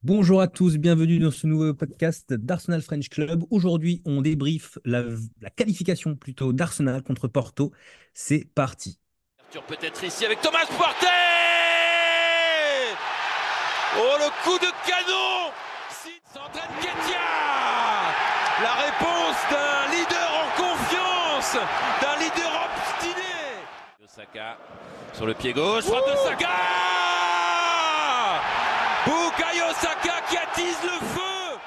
Bonjour à tous, bienvenue dans ce nouveau podcast d'Arsenal French Club. Aujourd'hui, on débriefe la qualification plutôt d'Arsenal contre Porto. C'est parti. Peut-être ici avec Thomas Partey. Oh, le coup de canon. S'entraîne Ketia. La réponse d'un leader en confiance, d'un leader obstiné. Osaka sur le pied gauche, frappe de Saka. Bukayo Saka qui attise le feu.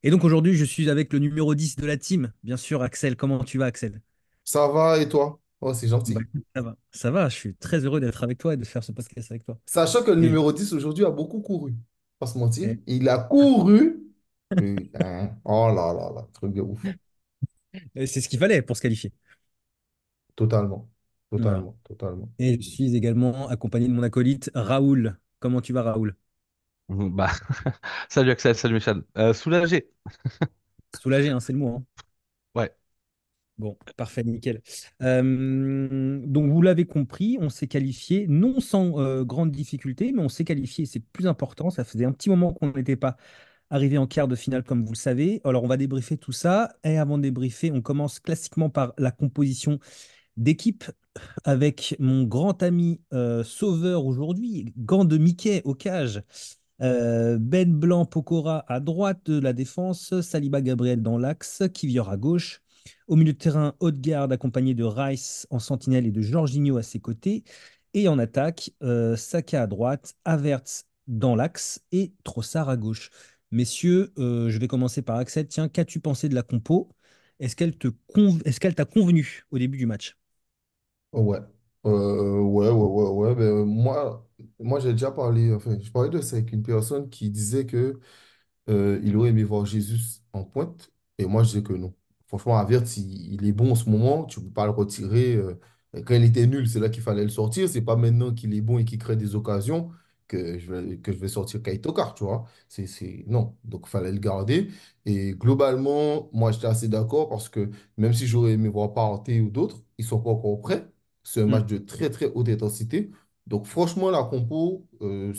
Et donc aujourd'hui, je suis avec le numéro 10 de la team, bien sûr, Axel. Comment tu vas, Axel? Ça va et toi? Oh, c'est Bah, gentil. écoute, ça va. Ça va, je suis très heureux d'être avec toi et de faire ce podcast avec toi. Sachant que le Et- numéro 10 aujourd'hui a beaucoup couru. Pas se mentir. et- Il a couru. Putain. Oh là là là, truc de ouf. et c'est ce qu'il fallait pour se qualifier. Totalement. Voilà. Totalement. Totalement. Et je suis également accompagné de mon acolyte, Raoul. Comment tu vas, Raoul? Bah, salut Axel, salut Michel. Soulagé. Soulagé, hein, c'est le mot, hein. Ouais. Bon, parfait, nickel. Donc, vous l'avez compris, on s'est qualifié, non sans grande difficulté, mais on s'est qualifié, c'est plus important. Ça faisait un petit moment qu'on n'était pas arrivé en quart de finale, comme vous le savez. Alors, on va débriefer tout ça. Et avant de débriefer, on commence classiquement par la composition d'équipe avec mon grand ami sauveur aujourd'hui, gant de Mickey au cage. Ben Blanc, Pokora à droite de la défense, Saliba Gabriel dans l'axe, Kivior à gauche. Au milieu de terrain, Odegaard accompagné de Rice en sentinelle et de Jorginho à ses côtés. Et en attaque, Saka à droite, Havertz dans l'axe et Trossard à gauche. Messieurs, je vais commencer par Axel. Tiens, qu'as-tu pensé de la compo? Est-ce qu'elle t'a convenu au début du match? Ouais. Ouais. Ben, moi j'ai déjà parlé, enfin, je parlais de ça avec une personne qui disait que il aurait aimé voir Jésus en pointe. Et moi, je dis que non. Franchement, Havertz, il est bon en ce moment. Tu ne peux pas le retirer. Quand il était nul, c'est là qu'il fallait le sortir. C'est pas maintenant qu'il est bon et qu'il crée des occasions que je vais sortir Kaito Car, tu vois. Non. Donc, il fallait le garder. Et globalement, moi, j'étais assez d'accord parce que même si j'aurais aimé voir Partey ou d'autres, ils ne sont pas encore prêts. C'est un Hmm. match de très, très haute intensité. Donc, franchement, la compo,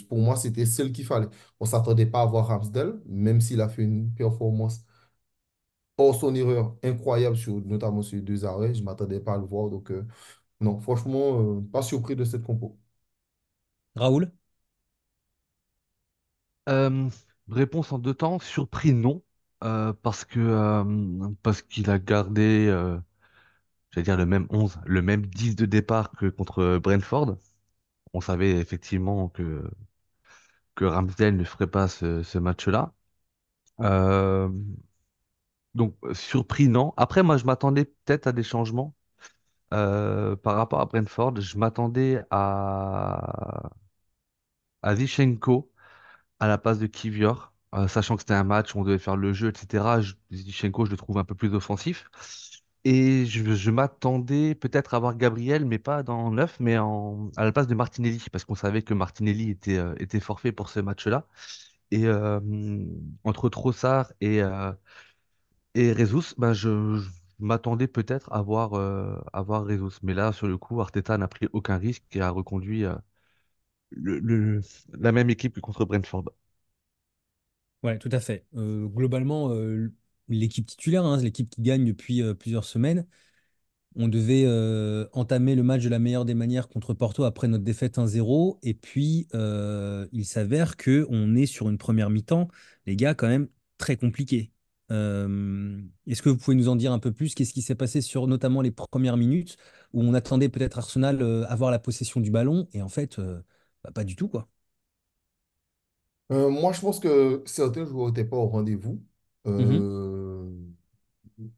pour moi, c'était celle qu'il fallait. On ne s'attendait pas à voir Ramsdale, même s'il a fait une performance hors son erreur incroyable, notamment sur les deux arrêts. Je ne m'attendais pas à le voir. Donc, non, franchement, pas surpris de cette compo. Raoul? Euh, Réponse en deux temps. Surpris, non. Parce qu'il a gardé, j'allais dire, le même 11, le même 10 de départ que contre Brentford. On savait effectivement que Ramsdale ne ferait pas ce match-là. Euh, Surpris, non. Après, moi, je m'attendais peut-être à des changements. Par rapport à Brentford, je m'attendais à Zichenko à la place de Kivior, sachant que c'était un match où on devait faire le jeu, etc. Zichenko, je le trouve un peu plus offensif. Et je m'attendais peut-être à voir Gabriel, mais pas dans neuf, mais à la place de Martinelli, parce qu'on savait que Martinelli était forfait pour ce match-là. Et entre Trossard et Jesus, ben je m'attendais peut-être à voir Jesus. Mais là, sur le coup, Arteta n'a pris aucun risque et a reconduit le, le- la même équipe que contre Brentford. Ouais, tout à fait. Globalement, l'équipe titulaire, hein, l'équipe qui gagne depuis plusieurs semaines, on devait entamer le match de la meilleure des manières contre Porto après notre défaite 1-0. Et puis, il s'avère que on est sur une première mi-temps, les gars, quand même très compliqué. Est-ce que vous pouvez nous en dire un peu plus? Qu'est-ce qui s'est passé sur notamment les premières minutes où on attendait peut-être Arsenal avoir la possession du ballon et en fait, bah, pas du tout, quoi. Moi, je pense que certains joueurs n'étaient pas au rendez-vous. Mhm. Euh,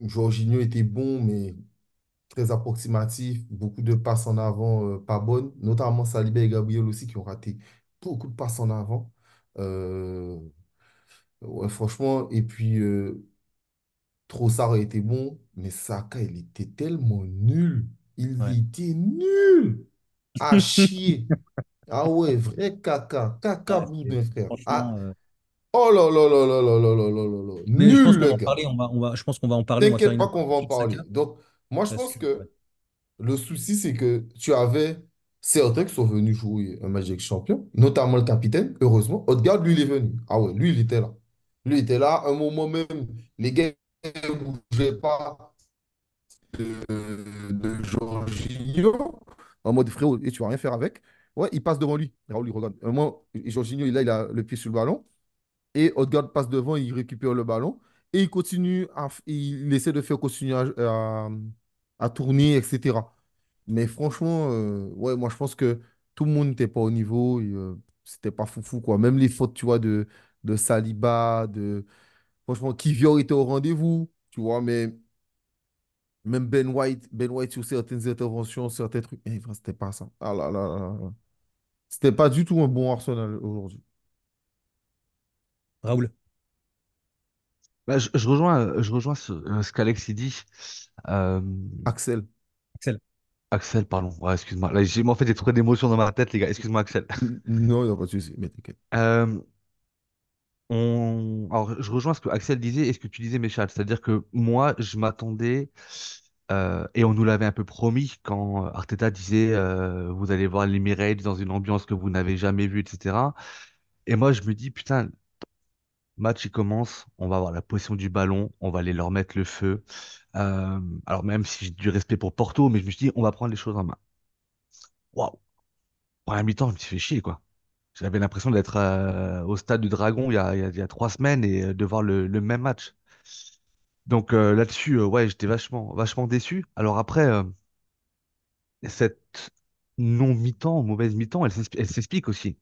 Jorginho était bon, mais très approximatif. Beaucoup de passes en avant pas bonnes, notamment Saliba et Gabriel aussi qui ont raté beaucoup de passes en avant. Euh, ouais, franchement, et puis Trossard a été bon, mais Saka, il était tellement nul. Il Ouais. était nul à chier. Ah ouais, vrai caca. Caca Ouais, boudin, frère. franchement. Ah, oh là là là là là là là là là là. Mais je pense Nul, qu'on le va en gars. parler. Je pense qu'on va en parler. On va faire T'inquiète une pas qu'on va en apologie de Saka. parler. Donc, moi, je Parce pense que, ouais. que le souci, c'est que tu avais certains qui sont venus jouer un match avec champion, notamment le capitaine, heureusement. Odegaard, lui, il est venu. Ah ouais, lui, il était là. Lui, il était là. À un moment même, les gars ne bougeaient pas de Jorginho en mode frérot, et tu vas rien faire avec. Ouais, il passe devant lui. Raoul, il regarde. Un moment, Jorginho, il a le pied sur le ballon. Et Odegaard passe devant, il récupère le ballon. Et il continue, il essaie de faire continuer à tourner, etc. Mais franchement, ouais, moi je pense que tout le monde n'était pas au niveau. Et, c'était pas foufou, quoi. Même les fautes, tu vois, de Saliba, franchement, Kivior était au rendez-vous, tu vois, mais même Ben White sur certaines interventions, certains trucs, c'était pas ça. Ah là là là là. C'était pas du tout un bon Arsenal aujourd'hui. Raoul, Bah, je rejoins ce qu'Alex il dit. Euh, Axel. Axel. Axel, pardon. Ouais, excuse-moi. Là, en fait, j'ai trop d'émotions dans ma tête, les gars. Excuse-moi, Axel. Non, il n'y a pas de souci, mais t'inquiète. Euh, Alors, je rejoins ce que Axel disait et ce que tu disais, Méchal. C'est-à-dire que moi, je m'attendais, et on nous l'avait un peu promis quand Arteta disait vous allez voir l'Emirates dans une ambiance que vous n'avez jamais vue, etc. Et moi, je me dis, putain, match il commence, on va avoir la possession du ballon, on va aller leur mettre le feu. Alors, même si j'ai du respect pour Porto, mais je me suis dit, on va prendre les choses en main. Waouh! Première mi-temps, je me suis fait chier, quoi. J'avais l'impression d'être au stade du Dragon il y a 3 semaines et de voir le même match. Donc là-dessus, ouais, j'étais vachement déçu. Alors après, cette non-mi-temps, mauvaise mi-temps, elle s'explique aussi.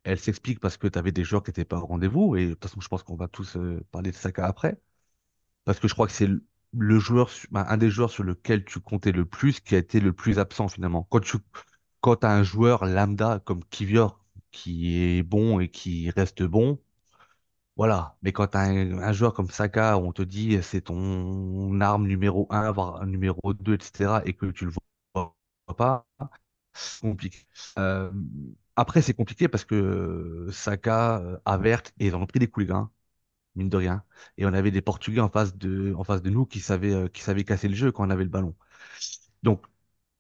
Elle s'explique parce que tu avais des joueurs qui n'étaient pas au rendez-vous. Et de toute façon, je pense qu'on va tous parler de Saka après. Parce que je crois que c'est le joueur, un des joueurs sur lequel tu comptais le plus qui a été le plus absent finalement. Quand tu as un joueur lambda comme Kivior qui est bon et qui reste bon, voilà, mais quand tu as un joueur comme Saka, où on te dit c'est ton arme numéro un, voire numéro 2, etc., et que tu le vois pas, c'est compliqué. Euh, Après, c'est compliqué parce que Saka, Avert, et ils en ont pris des coups, les gars, hein, mine de rien. Et on avait des Portugais en face de nous qui savaient casser le jeu quand on avait le ballon. Donc,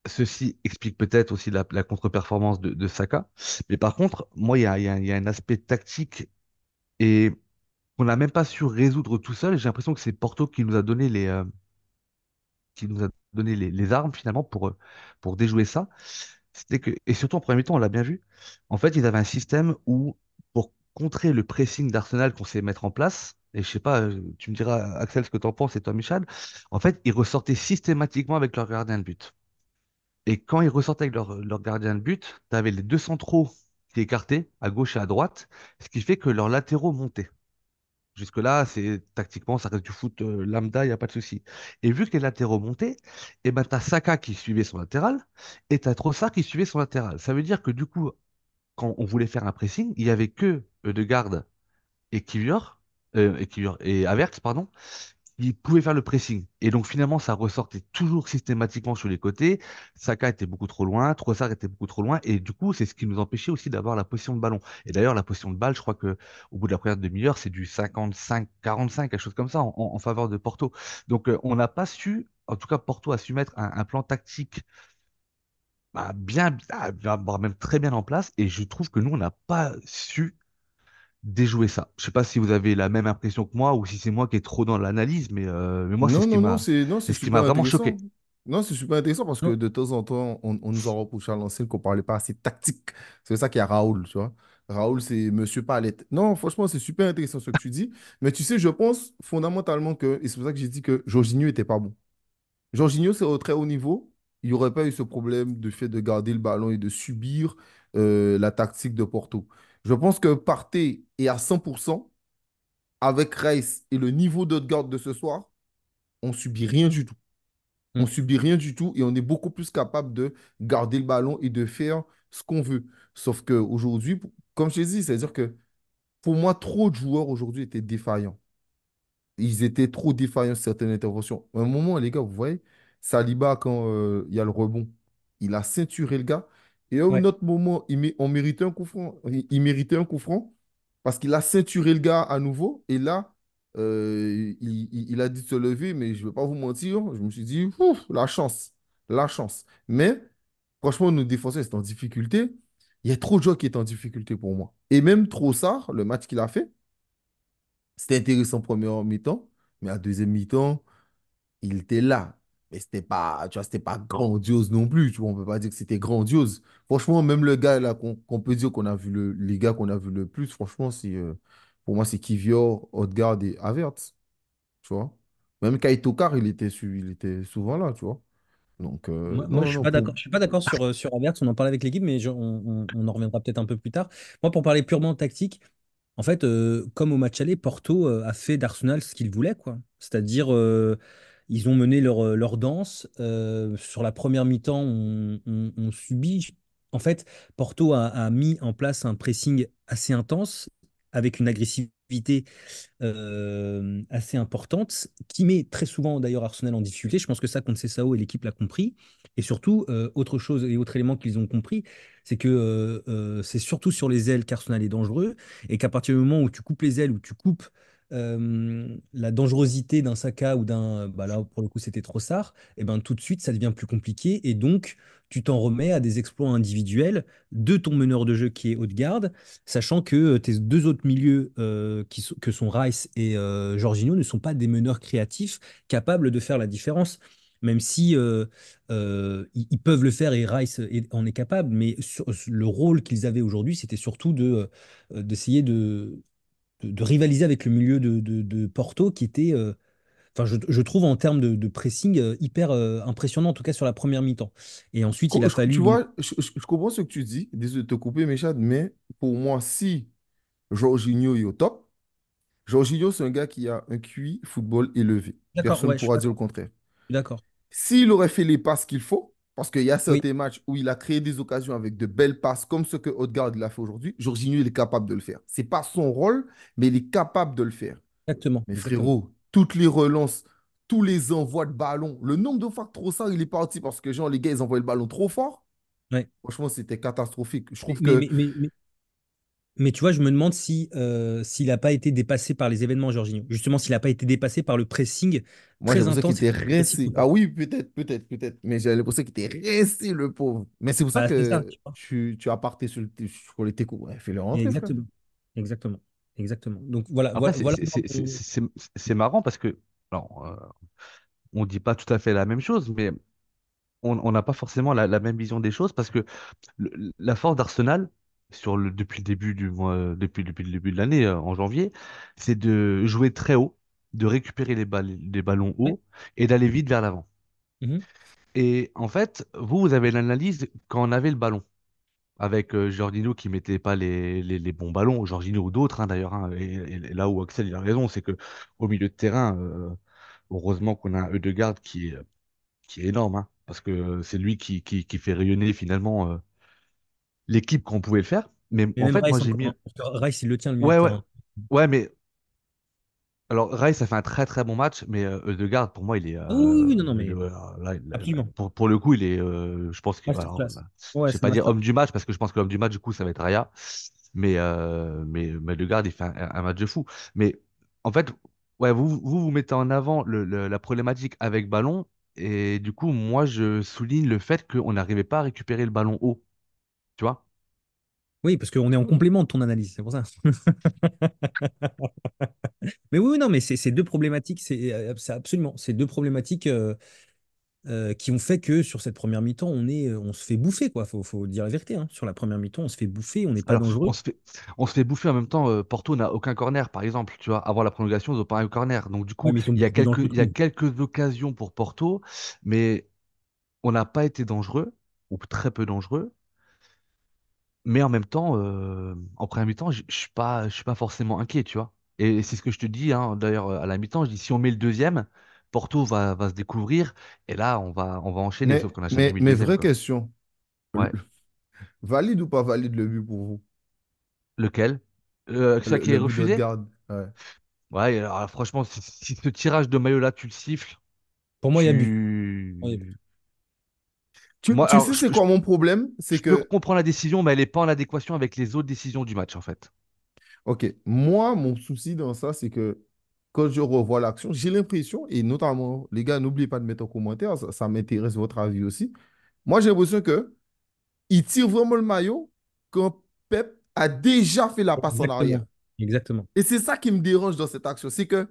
ceci explique peut-être aussi la contre-performance de Saka. Mais par contre, moi, il y a un aspect tactique et qu'on n'a même pas su résoudre tout seul. J'ai l'impression que c'est Porto qui nous a donné les armes finalement pour déjouer ça. C'était que, et surtout en premier temps, on l'a bien vu. En fait, ils avaient un système où, pour contrer le pressing d'Arsenal qu'on sait mettre en place, et je sais pas, tu me diras, Axel, ce que tu en penses, et toi, Michel, en fait, ils ressortaient systématiquement avec leur gardien de but. Et quand ils ressortaient avec leur gardien de but, tu avais les deux centraux qui écartaient à gauche et à droite, ce qui fait que leurs latéraux montaient. Jusque-là, c'est tactiquement, ça reste du foot lambda, il n'y a pas de souci. Et vu que les latéraux montaient, et ben, tu as Saka qui suivait son latéral et tu as Trossard qui suivait son latéral. Ça veut dire que du coup, quand on voulait faire un pressing, il n'y avait que Ødegaard et Kiwior et Havertz, pardon, il pouvait faire le pressing. Et donc finalement, ça ressortait toujours systématiquement sur les côtés. Saka était beaucoup trop loin, Trossard était beaucoup trop loin. Et du coup, c'est ce qui nous empêchait aussi d'avoir la position de ballon. Et d'ailleurs, la position de balle, je crois que au bout de la première demi-heure, c'est du 55-45, quelque chose comme ça, en faveur de Porto. Donc on n'a pas su, en tout cas Porto a su mettre un plan tactique voire même très bien en place. Et je trouve que nous, on n'a pas su déjouer ça. Je sais pas si vous avez la même impression que moi ou si c'est moi qui est trop dans l'analyse, mais moi, Non, non, non, c'est c'est ce qui super m'a vraiment intéressant. choqué. Non, c'est super intéressant parce que Non, de temps en temps, on nous a reproché à l'ancienne qu'on parlait pas assez tactique. C'est ça qu'il y a Raoul, tu vois. Raoul, c'est Monsieur Palette. Non, franchement, c'est super intéressant ce que tu dis. Mais tu sais, je pense fondamentalement que, et c'est pour ça que j'ai dit que Jorginho était pas bon. Jorginho, c'est au très haut niveau. Il n'y aurait pas eu ce problème de fait de garder le ballon et de subir la tactique de Porto. Je pense que Partey est à 100% avec Rice et le niveau de garde de ce soir, on subit rien du tout. On mm, subit rien du tout et on est beaucoup plus capable de garder le ballon et de faire ce qu'on veut. Sauf qu'aujourd'hui, comme je t'ai dit, c'est-à-dire que pour moi, trop de joueurs aujourd'hui étaient défaillants. Ils étaient trop défaillants sur certaines interventions. À un moment, les gars, vous voyez, Saliba, quand il y a le rebond, il a ceinturé le gars. Et à un ouais. autre moment, on méritait un coup franc. Il méritait un coup franc parce qu'il a ceinturé le gars à nouveau. Et là, il a dit de se lever, mais je ne vais pas vous mentir. Je me suis dit, ouf, la chance. La chance. Mais Franchement, nos défenseurs sont en difficulté. Il y a trop de joueurs qui sont en difficulté pour moi. Et même Trossard, le match qu'il a fait, c'était intéressant en première mi-temps, mais à deuxième mi-temps, il était là. Mais c'était pas, tu vois, c'était pas grandiose non plus. Tu vois, on peut pas dire que c'était grandiose. Franchement, même le gars là qu'on peut dire qu'on a vu les gars qu'on a vu le plus, franchement, pour moi, c'est Kivior, Odegaard et Havertz. Tu vois. Même Kaito Car, il était souvent là, tu vois. Donc, Moi, non, je suis non, pas pour... d'accord. Je suis pas d'accord sur Havertz. On en parle avec l'équipe, mais on en reviendra peut-être un peu plus tard. Moi, pour parler purement tactique, en fait, comme au match aller, Porto a fait d'Arsenal ce qu'il voulait, quoi. C'est-à-dire, ils ont mené leur danse. Sur la première mi-temps, on subit. En fait, Porto a mis en place un pressing assez intense, avec une agressivité assez importante, qui met très souvent d'ailleurs Arsenal en difficulté. Je pense que ça, contre Sessao et l'équipe l'a compris. Et surtout, autre chose et autre élément qu'ils ont compris, c'est que c'est surtout sur les ailes qu'Arsenal est dangereux et qu'à partir du moment où tu coupes les ailes, où tu coupes la dangerosité d'un Saka ou d'un, bah là pour le coup c'était Trossard, et ben tout de suite ça devient plus compliqué et donc tu t'en remets à des exploits individuels de ton meneur de jeu qui est Odegaard, sachant que tes deux autres milieux que sont Rice et Jorginho ne sont pas des meneurs créatifs capables de faire la différence. Même si ils peuvent le faire et en est capable, mais le rôle qu'ils avaient aujourd'hui, c'était surtout d'essayer de rivaliser avec le milieu de Porto qui était, enfin, je trouve en termes de pressing hyper impressionnant, en tout cas sur la première mi-temps. Et ensuite, il a Tu fallu vois, je comprends ce que tu dis. Désolé de te couper, Méchad, mais pour moi, si Jorginho est au top, Jorginho, c'est un gars qui a un QI football élevé. D'accord, Personne ne ouais, je suis pourra dire le d'accord. contraire. Je suis d'accord. S'il aurait fait les passes qu'il faut, parce qu'il y a Oui, certains matchs où il a créé des occasions avec de belles passes, comme ce que Odegaard l'a fait aujourd'hui, Jorginho, il est capable de le faire. C'est pas son rôle, mais il est capable de le faire. exactement, Mais exactement. frérot, toutes les relances, tous les envois de ballon, le nombre de fois que Trossard, il est parti parce que, genre, les gars, ils envoyaient le ballon trop fort. Ouais. Franchement, c'était catastrophique. Je Mais, trouve mais, que mais, mais, mais- mais tu vois, je me demande si s'il n'a pas été dépassé par les événements, Jorginho. Justement, s'il n'a pas été dépassé par le pressing moi, j'ai très l'impression qu'il intense et était très agressif rincé. de Ah Porto. oui, peut-être. Mais j'ai l'impression qu'il était rincé, le pauvre. Mais c'est pour ça Bah, c'est ça, que tu vois. tu as parté sur les techos. Ouais, fais-le rentrer, frère. Exactement. Exactement. Exactement. Donc voilà, Après, voilà. c'est marrant parce que, alors, on dit pas tout à fait la même chose, mais on n'a pas forcément la même vision des choses parce que la force d'Arsenal, depuis le début du mois, depuis le début de l'année, en janvier, c'est de jouer très haut, de récupérer les ballons Ouais. hauts et d'aller vite vers l'avant. Mhm. Et en fait, vous avez l'analyse quand on avait le ballon, avec Jorginho qui mettait pas les bons ballons, Jorginho ou d'autres hein, d'ailleurs. Hein. Et là où Axel il a raison, c'est que au milieu de terrain, heureusement qu'on a un Ødegaard qui est énorme, hein, parce que c'est lui qui fait rayonner finalement l'équipe qu'on pouvait le faire. Mais Mais en même fait, moi Rice j'ai encore, mis. hein. Parce que Rice, il le tient le milieu de Ouais, ouais, terrain. ouais, mais alors Rice a fait un très très bon match, mais Ødegaard, pour moi, Ah oui, oui, oui, non, non, mais là, absolument. pour le coup, je pense que, alors, Masterclass. Ouais, je vais c'est pas dire master. homme du match, parce que je pense que l'homme du match, du coup, ça va être Raya. Mais Ødegaard, il fait un match de fou. Mais en fait, ouais, vous mettez en avant la problématique avec ballon, et du coup, moi, je souligne le fait qu'on n'arrivait pas à récupérer le ballon haut, tu vois? Oui, parce qu'on est en complément de ton analyse, c'est pour ça. Mais oui, oui, non, mais c'est deux problématiques, c'est absolument, c'est deux problématiques qui ont fait que sur cette première mi-temps, on se fait bouffer, quoi. Faut dire la vérité, hein. Sur la première mi-temps, on se fait bouffer, on n'est pas Alors, dangereux. on se fait bouffer en même temps. Porto n'a aucun corner, par exemple. Tu vois, avant la prolongation, ils n'ont pas un corner. Donc, du Ouais, coup, mais ils sont beaucoup plus il dangereux que y a nous. quelques occasions pour Porto, mais on n'a pas été dangereux, ou très peu dangereux. Mais en même temps, en première mi-temps, je suis pas forcément inquiet, tu vois. Et c'est ce que je te dis, hein, d'ailleurs, à la mi-temps, je dis si on met le deuxième, Porto va se découvrir, et là, on va enchaîner, sauf qu'on n'a jamais mis le Mais deuxième, vraie quoi. question, Ouais. valide ou pas valide le but pour vous? Lequel? Ça qui est Le but refusé? d'Odegaard. Ouais. Ouais, alors, franchement, si ce tirage de maillot-là, tu le siffles, Pour moi, il y a but. Pour moi, il y a but. tu... Moi, Tu alors, sais, c'est quoi mon problème? C'est je peux que, comprendre la décision, mais elle n'est pas en adéquation avec les autres décisions du match, en fait. ok, moi, mon souci dans ça, c'est que quand je revois l'action, j'ai l'impression, et notamment, les gars, n'oubliez pas de mettre en commentaire, ça m'intéresse votre avis aussi. Moi, j'ai l'impression que il tire vraiment le maillot quand Pep a déjà fait la passe en arrière. Exactement. Exactement. Et c'est ça qui me dérange dans cette action. C'est que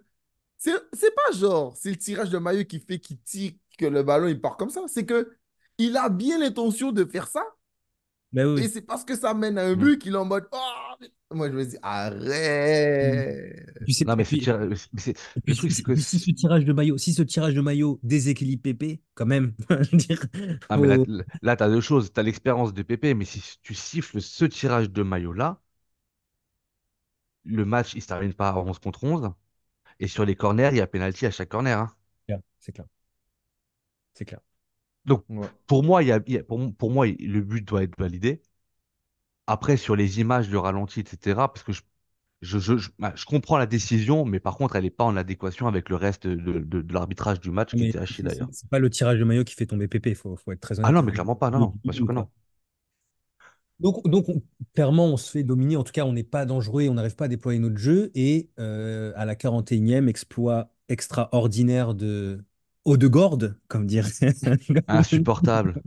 c'est pas genre, c'est le tirage de maillot qui fait qu'il tire, que le ballon il part comme ça. C'est que il a bien l'intention de faire ça. Ben Et oui. c'est parce que ça mène à un Mm. but qu'il est en mode oh! Moi, je me dis, Oui. arrête! Et puis, Non, mais et le puis truc, c'est que. si ce tirage de maillot déséquilibre Pépé, quand même, je veux dire, Ah, mais faut- là, tu as deux choses. Tu as l'expérience de Pépé, mais si tu siffles ce tirage de maillot-là, le match, il se termine pas à 11 contre 11. Et sur les corners, il y a pénalty à chaque corner, hein. c'est clair, c'est clair. Donc, Ouais. pour moi, pour moi, le but doit être validé. Après, sur les images, le ralenti, etc., parce que je comprends la décision, mais par contre, elle n'est pas en adéquation avec le reste de l'arbitrage du match qui Mais était haché d'ailleurs. c'est pas le tirage de maillot qui fait tomber Pépé, faut être très Ah honnête. non, mais clairement pas, non, non, bien sûr que non. Clairement, on se fait dominer. En tout cas, on n'est pas dangereux et on n'arrive pas à déployer notre jeu. Et à la 41e, exploit extraordinaire de Odegaard, comme dirait. Insupportable.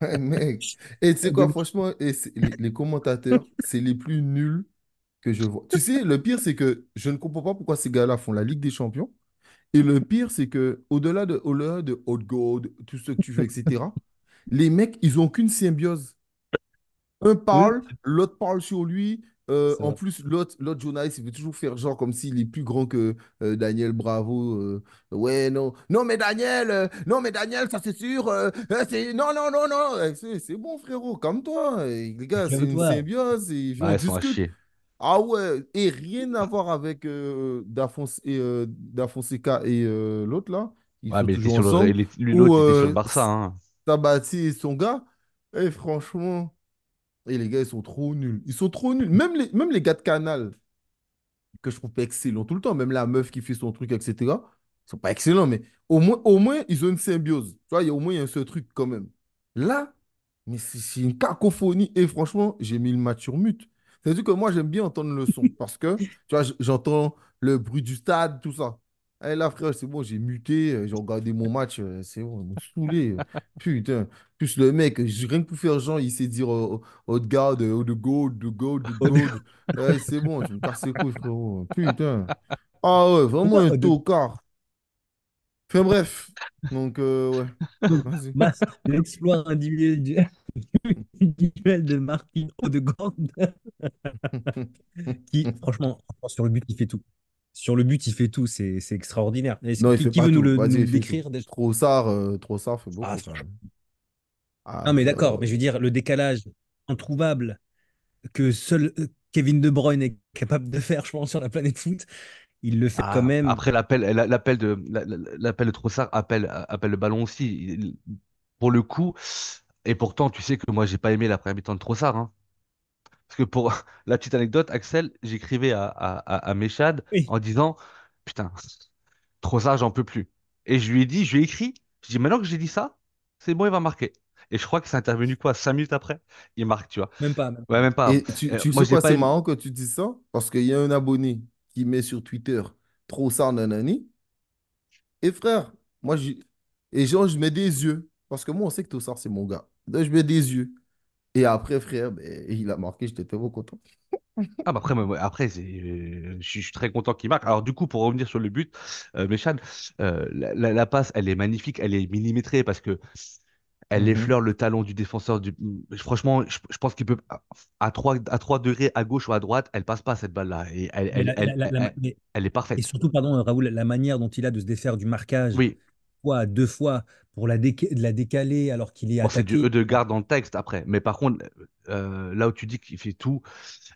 Ouais, mec. Et tu sais quoi, franchement, les commentateurs, c'est les plus nuls que je vois. Tu sais, le pire, c'est que je ne comprends pas pourquoi ces gars-là font la Ligue des Champions. Et le pire, c'est que au-delà de Odegaard, tout ce que tu veux, etc., les mecs, ils ont aucune symbiose. Un Oui, parle, l'autre parle sur lui. c'est En vrai. plus, l'autre journaliste, il veut toujours faire genre comme s'il est plus grand que Daniel Bravo. Ouais, non. Non, mais Daniel, ça c'est sûr. Non, non, non, non. C'est bon, frérot, calme-toi. Les gars, c'est une Calme-toi. symbiose. Ah, On ils sont à discute. chier. Ah ouais, et rien à voir avec Da Fonseca et l'autre là. Ils Ouais, sont mais il était toujours sur ensemble. Ou l'autre, il était sur le Barça, hein. Sabati et son gars. Et franchement. Et les gars, ils sont trop nuls. Ils sont trop nuls. Même les gars de Canal, que je trouve pas excellents tout le temps, même la meuf qui fait son truc, etc., ils sont pas excellents, mais au moins, ils ont une symbiose. Tu vois, au moins, il y a ce truc quand même. Là, mais c'est une cacophonie. Et franchement, j'ai mis le match sur mute. C'est-à-dire que moi, j'aime bien entendre le son parce que, tu vois, j'entends le bruit du stade, tout ça. Et là, frère, c'est bon, j'ai muté, j'ai regardé mon match, c'est bon, ils m'ont saoulé. Putain. Plus le mec, rien que pour faire genre, il sait dire Odegaard, the gold. Ouais, c'est bon, tu me casses les couilles, frérot. Putain. Ah ouais, vraiment Pourquoi un Odegaard? tocard. Enfin bref. Donc, ouais. Donc, Vas-y. l'exploit individuel de Martin Odegaard, qui, franchement, sur le but, il fait tout. Sur le but, il fait tout. C'est extraordinaire. Non, il fait Qui pas veut tout. nous Vas-y, le il fait tout. décrire déjà? Trossard fait Ah, beaucoup quand même. non, Ah, mais d'accord. Mais je veux dire, le décalage introuvable que seul Kevin De Bruyne est capable de faire, je pense, sur la planète foot, il le fait quand Ah, même. après, l'appel de Trossard appelle le ballon aussi. Pour le coup, et pourtant, tu sais que moi, j'ai pas aimé la première mi-temps de Trossard, hein. Parce que pour la petite anecdote, Axel, j'écrivais à Mechad Oui, en disant, putain, Trossard, j'en peux plus. Et je lui ai écrit, je dis, maintenant que j'ai dit ça, c'est bon, il va marquer. Et je crois que c'est intervenu quoi, 5 minutes après, il marque, tu vois. même pas, même Ouais, pas. même pas. et tu Moi, sais j'ai quoi, pas c'est aimé. marrant que tu dis ça? Parce qu'il y a un abonné qui met sur Twitter Trossard nanani. Et frère, moi, et genre, je mets des yeux. Parce que moi, on sait que Trossard, c'est mon gars. Donc, je mets des yeux. Et après, frère, ben, il a marqué, j'étais tellement content. Ah, bah après, après je suis très content qu'il marque. Alors, du coup, pour revenir sur le but, Mechad, la passe, elle est magnifique, elle est millimétrée parce que elle Mhm. effleure le talon du défenseur. Franchement, je pense qu'il peut, à 3 degrés à gauche ou à droite, elle passe pas cette balle-là. Et Mais elle est et parfaite. surtout, pardon, Raoul, la manière dont il a de se défaire du marquage, Oui, fois, deux fois, pour de la décaler alors qu'il est bon, c'est du attaqué. E de garde dans le texte après. Mais par contre, là où tu dis qu'il fait tout,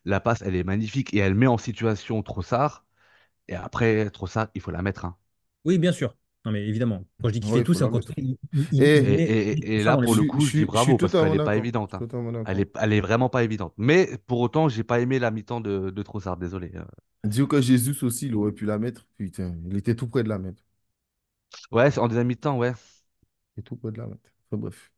la passe, elle est magnifique et elle met en situation Trossard. Et après, Trossard, il faut la mettre, hein. Oui, bien sûr. Non, mais évidemment. Quand je dis qu'il Ouais, fait il tout, faut c'est la encore mettre. il Et met Et ça là, dans les pour le buts. coup, je dis je suis bravo parce qu'elle totalement n'est pas d'accord. Je évidente, suis hein. totalement d'accord. Elle est vraiment pas évidente. Mais pour autant, j'ai pas aimé la mi-temps de Trossard, désolé. Dis que Jésus aussi, il aurait pu la mettre. Putain, il était tout près de la mettre. Ouais, en deuxième mi-temps, ouais. Il était tout près de la mettre. Enfin, bref.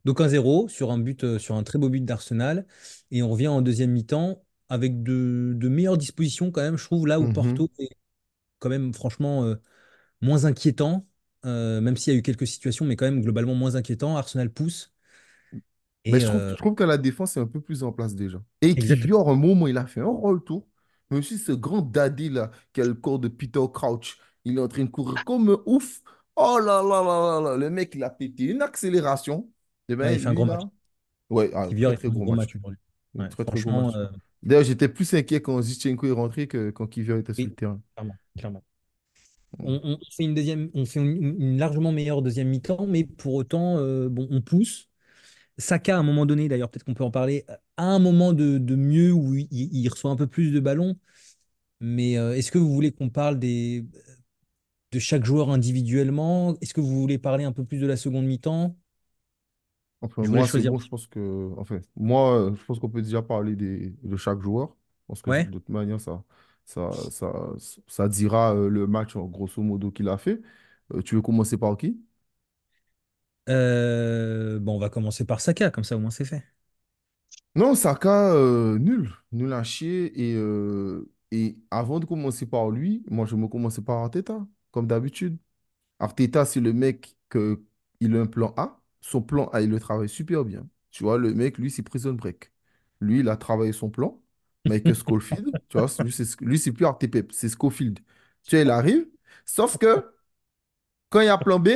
Donc 1-0 sur un but, sur un très beau but d'Arsenal. Et on revient en deuxième mi-temps avec de meilleures dispositions quand même, je trouve, là où Mhm. Porto est quand même franchement moins inquiétant, même s'il y a eu quelques situations, mais quand même globalement moins inquiétant. Arsenal pousse. Mais Et je trouve que la défense est un peu plus en place déjà. Et exactement. Kivior, un moment, il a fait un retour. Mais aussi, ce grand daddy là, qui a le corps de Peter Crouch, il est en train de courir comme un ouf. Oh là là là là là, le mec, il a pété une accélération. Et Ouais, bien, il fait un lui gros match. là, ouais, un Kivior, très il fait très un gros gros match. match aujourd'hui. Un Ouais, très très gros franchement, match. D'ailleurs, j'étais plus inquiet quand Zinchenko est rentré que quand Kivior était sur le oui, terrain. clairement, clairement. Mm. On fait une deuxième, on fait une largement meilleure deuxième mi-temps, mais pour autant, bon, on pousse. Saka, à un moment donné, d'ailleurs, peut-être qu'on peut en parler, à un moment de mieux où il reçoit un peu plus de ballons. Mais est-ce que vous voulez qu'on parle de chaque joueur individuellement? Est-ce que vous voulez parler un peu plus de la seconde mi-temps? Enfin, Je voulais moi, c'est choisir. bon, je pense que, enfin, moi, je pense qu'on peut déjà parler de chaque joueur, parce que Ouais. de toute manière, ça, ça dira le match, grosso modo, qu'il a fait. Tu veux commencer par qui? Bon, on va commencer par Saka, comme ça au moins c'est fait. Non, Saka, nul, nul à chier. Et avant de commencer par lui, moi, je me commençais par Arteta, comme d'habitude. Arteta, c'est le mec que il a un plan A. Son plan A, il le travaille super bien. Tu vois, le mec, lui, c'est Prison Break. Lui, il a travaillé son plan, mais avec Schofield, tu vois, lui, c'est plus Arteta, c'est Schofield. Tu vois, il arrive, sauf que quand il y a plan B,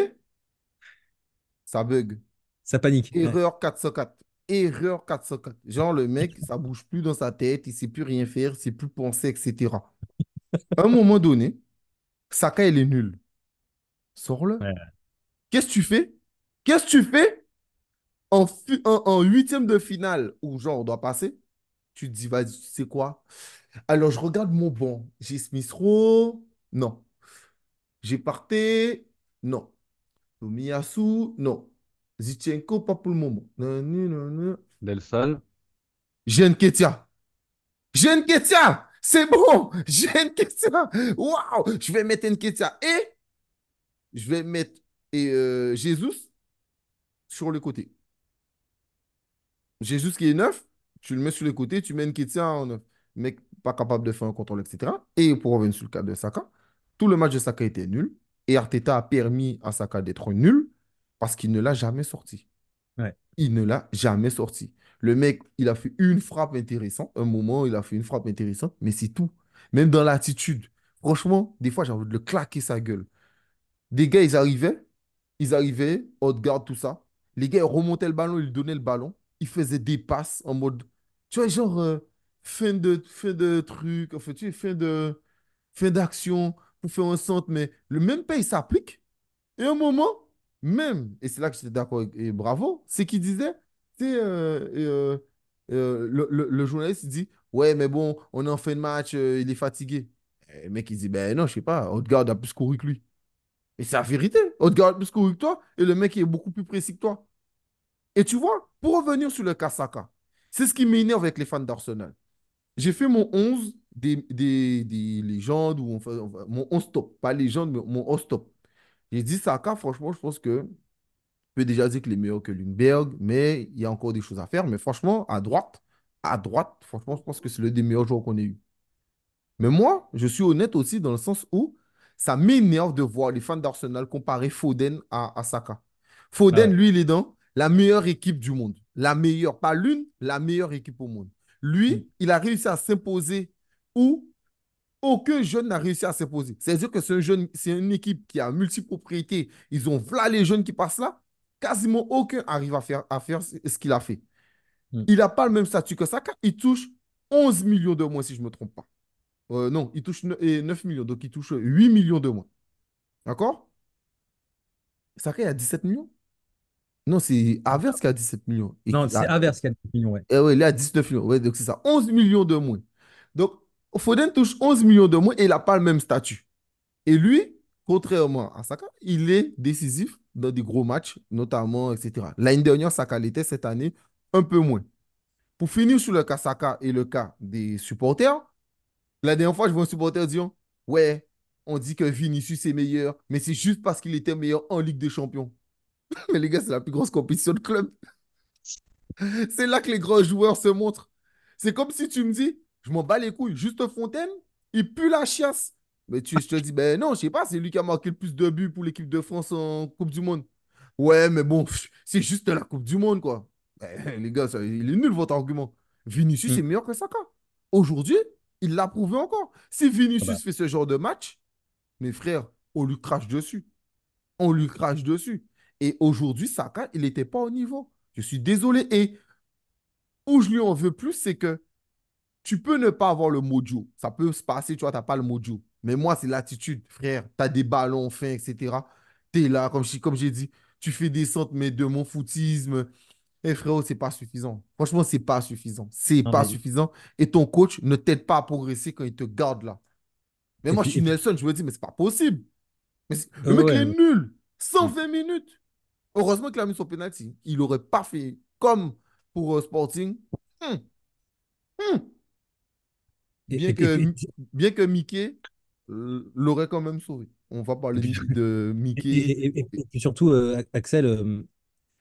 ça bug. Ça panique. Ouais. Erreur 404. Erreur 404. Genre, le mec, ça bouge plus dans sa tête, il sait plus rien faire, il sait plus penser, etc. À un moment donné, Saka, il est nul. Sors-le. Ouais. Qu'est-ce que tu fais? Qu'est-ce que tu fais? En huitième de finale, où genre on doit passer, tu te dis, vas-y, tu sais quoi? Alors je regarde mon banc. J'ai Smith Rowe, non. J'ai Partey, non. Tomiyasu, non. Zichenko, pas pour le moment. Non, non, non, non. Del Sol. J'ai Nketiah. J'ai Nketiah! C'est bon! J'ai Nketiah! Waouh! Je vais mettre Nketiah et je vais mettre Jesus sur le côté. Jésus qui est neuf, tu le mets sur les côtés, tu mets Nketiah en neuf. Mec pas capable de faire un contrôle, etc. Et pour revenir sur le cas de Saka, tout le match de Saka était nul. Et Arteta a permis à Saka d'être nul parce qu'il ne l'a jamais sorti. Ouais. Il ne l'a jamais sorti. Le mec, il a fait une frappe intéressante. Un moment, il a fait une frappe intéressante, mais c'est tout. Même dans l'attitude. Franchement, des fois, j'ai envie de le claquer sa gueule. Des gars, ils arrivaient, haute garde, tout ça. Les gars, ils remontaient le ballon, ils donnaient le ballon. Ils faisaient des passes en mode, tu vois, genre, fin de truc, en fait, tu sais, fin d'action pour faire un centre, mais le même pays s'applique. Et un moment, même, et c'est là que j'étais d'accord et bravo, c'est qu'il disait, tu sais, le journaliste, il dit, ouais, mais bon, on est en fin de match, il est fatigué. Et le mec, il dit, ben non, je sais pas, Odegaard a plus couru que lui. Et c'est la vérité. Odegaard a plus couru que toi et le mec il est beaucoup plus précis que toi. Et tu vois, pour revenir sur le Kasaka, c'est ce qui m'énerve avec les fans d'Arsenal. J'ai fait mon 11 des légendes, ou mon 11 top, pas légende, mais mon 11 top. J'ai dit Saka, franchement, je pense que je peux déjà dire qu'il est meilleur que Lundberg, mais il y a encore des choses à faire. Mais franchement, à droite, franchement, je pense que c'est le des meilleurs joueurs qu'on ait eu. Mais moi, je suis honnête aussi dans le sens où ça m'énerve de voir les fans d'Arsenal comparer Foden à Saka. Ah Foden, ouais. lui, il est dans la meilleure équipe du monde. La meilleure, pas l'une, la meilleure équipe au monde. Mm. Lui, il a réussi à s'imposer où aucun jeune n'a réussi à s'imposer. C'est-à-dire que c'est une équipe qui a multipropriété. Ils ont voilà les jeunes qui passent là. Quasiment aucun arrive à faire ce qu'il a fait. Mm. Il n'a pas le même statut que Saka. Il touche 11 millions de moins, si je ne me trompe pas. Non, il touche 9 millions, donc il touche 8 millions de moins. D'accord? Saka, il a 17 millions? Non, c'est Havertz qui a 17 millions. Non, c'est Havertz qui a 10 millions, ouais. Ouais, il a 19 millions. Ouais, donc c'est ça, 11 millions de moins. Donc, Foden touche 11 millions de moins et il n'a pas le même statut. Et lui, contrairement à Saka, il est décisif dans des gros matchs, notamment, etc. L'année dernière, Saka l'était, cette année, un peu moins. Pour finir sur le cas Saka et le cas des supporters, la dernière fois, je vois un supporter dire, ouais, on dit que Vinicius est meilleur, mais c'est juste parce qu'il était meilleur en Ligue des Champions. Mais les gars, c'est la plus grosse compétition de club. C'est là que les grands joueurs se montrent. C'est comme si tu me dis, je m'en bats les couilles, juste Fontaine, il pue la chiasse. Mais je te dis, ben non, je sais pas, c'est lui qui a marqué le plus de buts pour l'équipe de France en Coupe du Monde. Ouais, mais bon, c'est juste la Coupe du Monde, quoi. Les gars, il est nul votre argument. Vinicius est Mm. meilleur que Saka. Aujourd'hui, il l'a prouvé encore. Si Ah bah, Vinicius fait ce genre de match, mes frères, on lui crache dessus. On lui crache dessus. Et aujourd'hui, Saka, il n'était pas au niveau. Je suis désolé. Et où je lui en veux plus, c'est que tu peux ne pas avoir le mojo. Ça peut se passer, tu vois, tu n'as pas le mojo. Mais moi, c'est l'attitude, frère. Tu as des ballons fins, etc. Tu es là, comme j'ai dit, tu fais des centres, mais de mon footisme. Eh frérot, c'est pas suffisant. Franchement, c'est pas suffisant. C'est non, pas mais, suffisant. Et ton coach ne t'aide pas à progresser quand il te garde là. Mais moi, je et suis puis, Nelson, je me dis, mais c'est pas possible. Le mec, il est ouais, nul. ouais. 120 minutes. Heureusement qu'il a mis son penalty. Il n'aurait pas fait comme pour Sporting. Hum, hum. Et, Bien et puis, que, bien que Mickey l'aurait quand même sauvé. On va et parler puis, de Mickey. et puis surtout, Axel,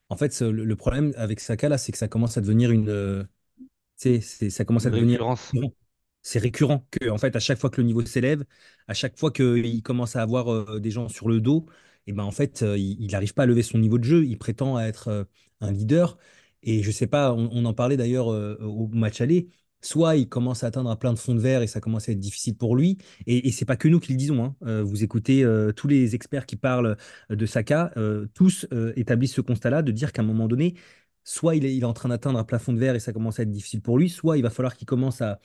en fait, le problème avec Saka, là, c'est que ça commence à devenir ça commence Une à devenir récurrence. récurrent. C'est récurrent que, en fait, à chaque fois que le niveau s'élève, à chaque fois qu'il commence à avoir des gens sur le dos, et ben en fait, il n'arrive pas à lever son niveau de jeu. Il prétend à être un leader. Et je sais pas, on en parlait d'ailleurs au match aller. Soit il commence à atteindre un plein de fond de verre et ça commence à être difficile pour lui. Et c'est pas que nous qui le disons, hein. Vous écoutez tous les experts qui parlent de Saka, tous établissent ce constat-là de dire qu'à un moment donné, soit il est en train d'atteindre un plafond de verre et ça commence à être difficile pour lui, soit il va falloir qu'il commence à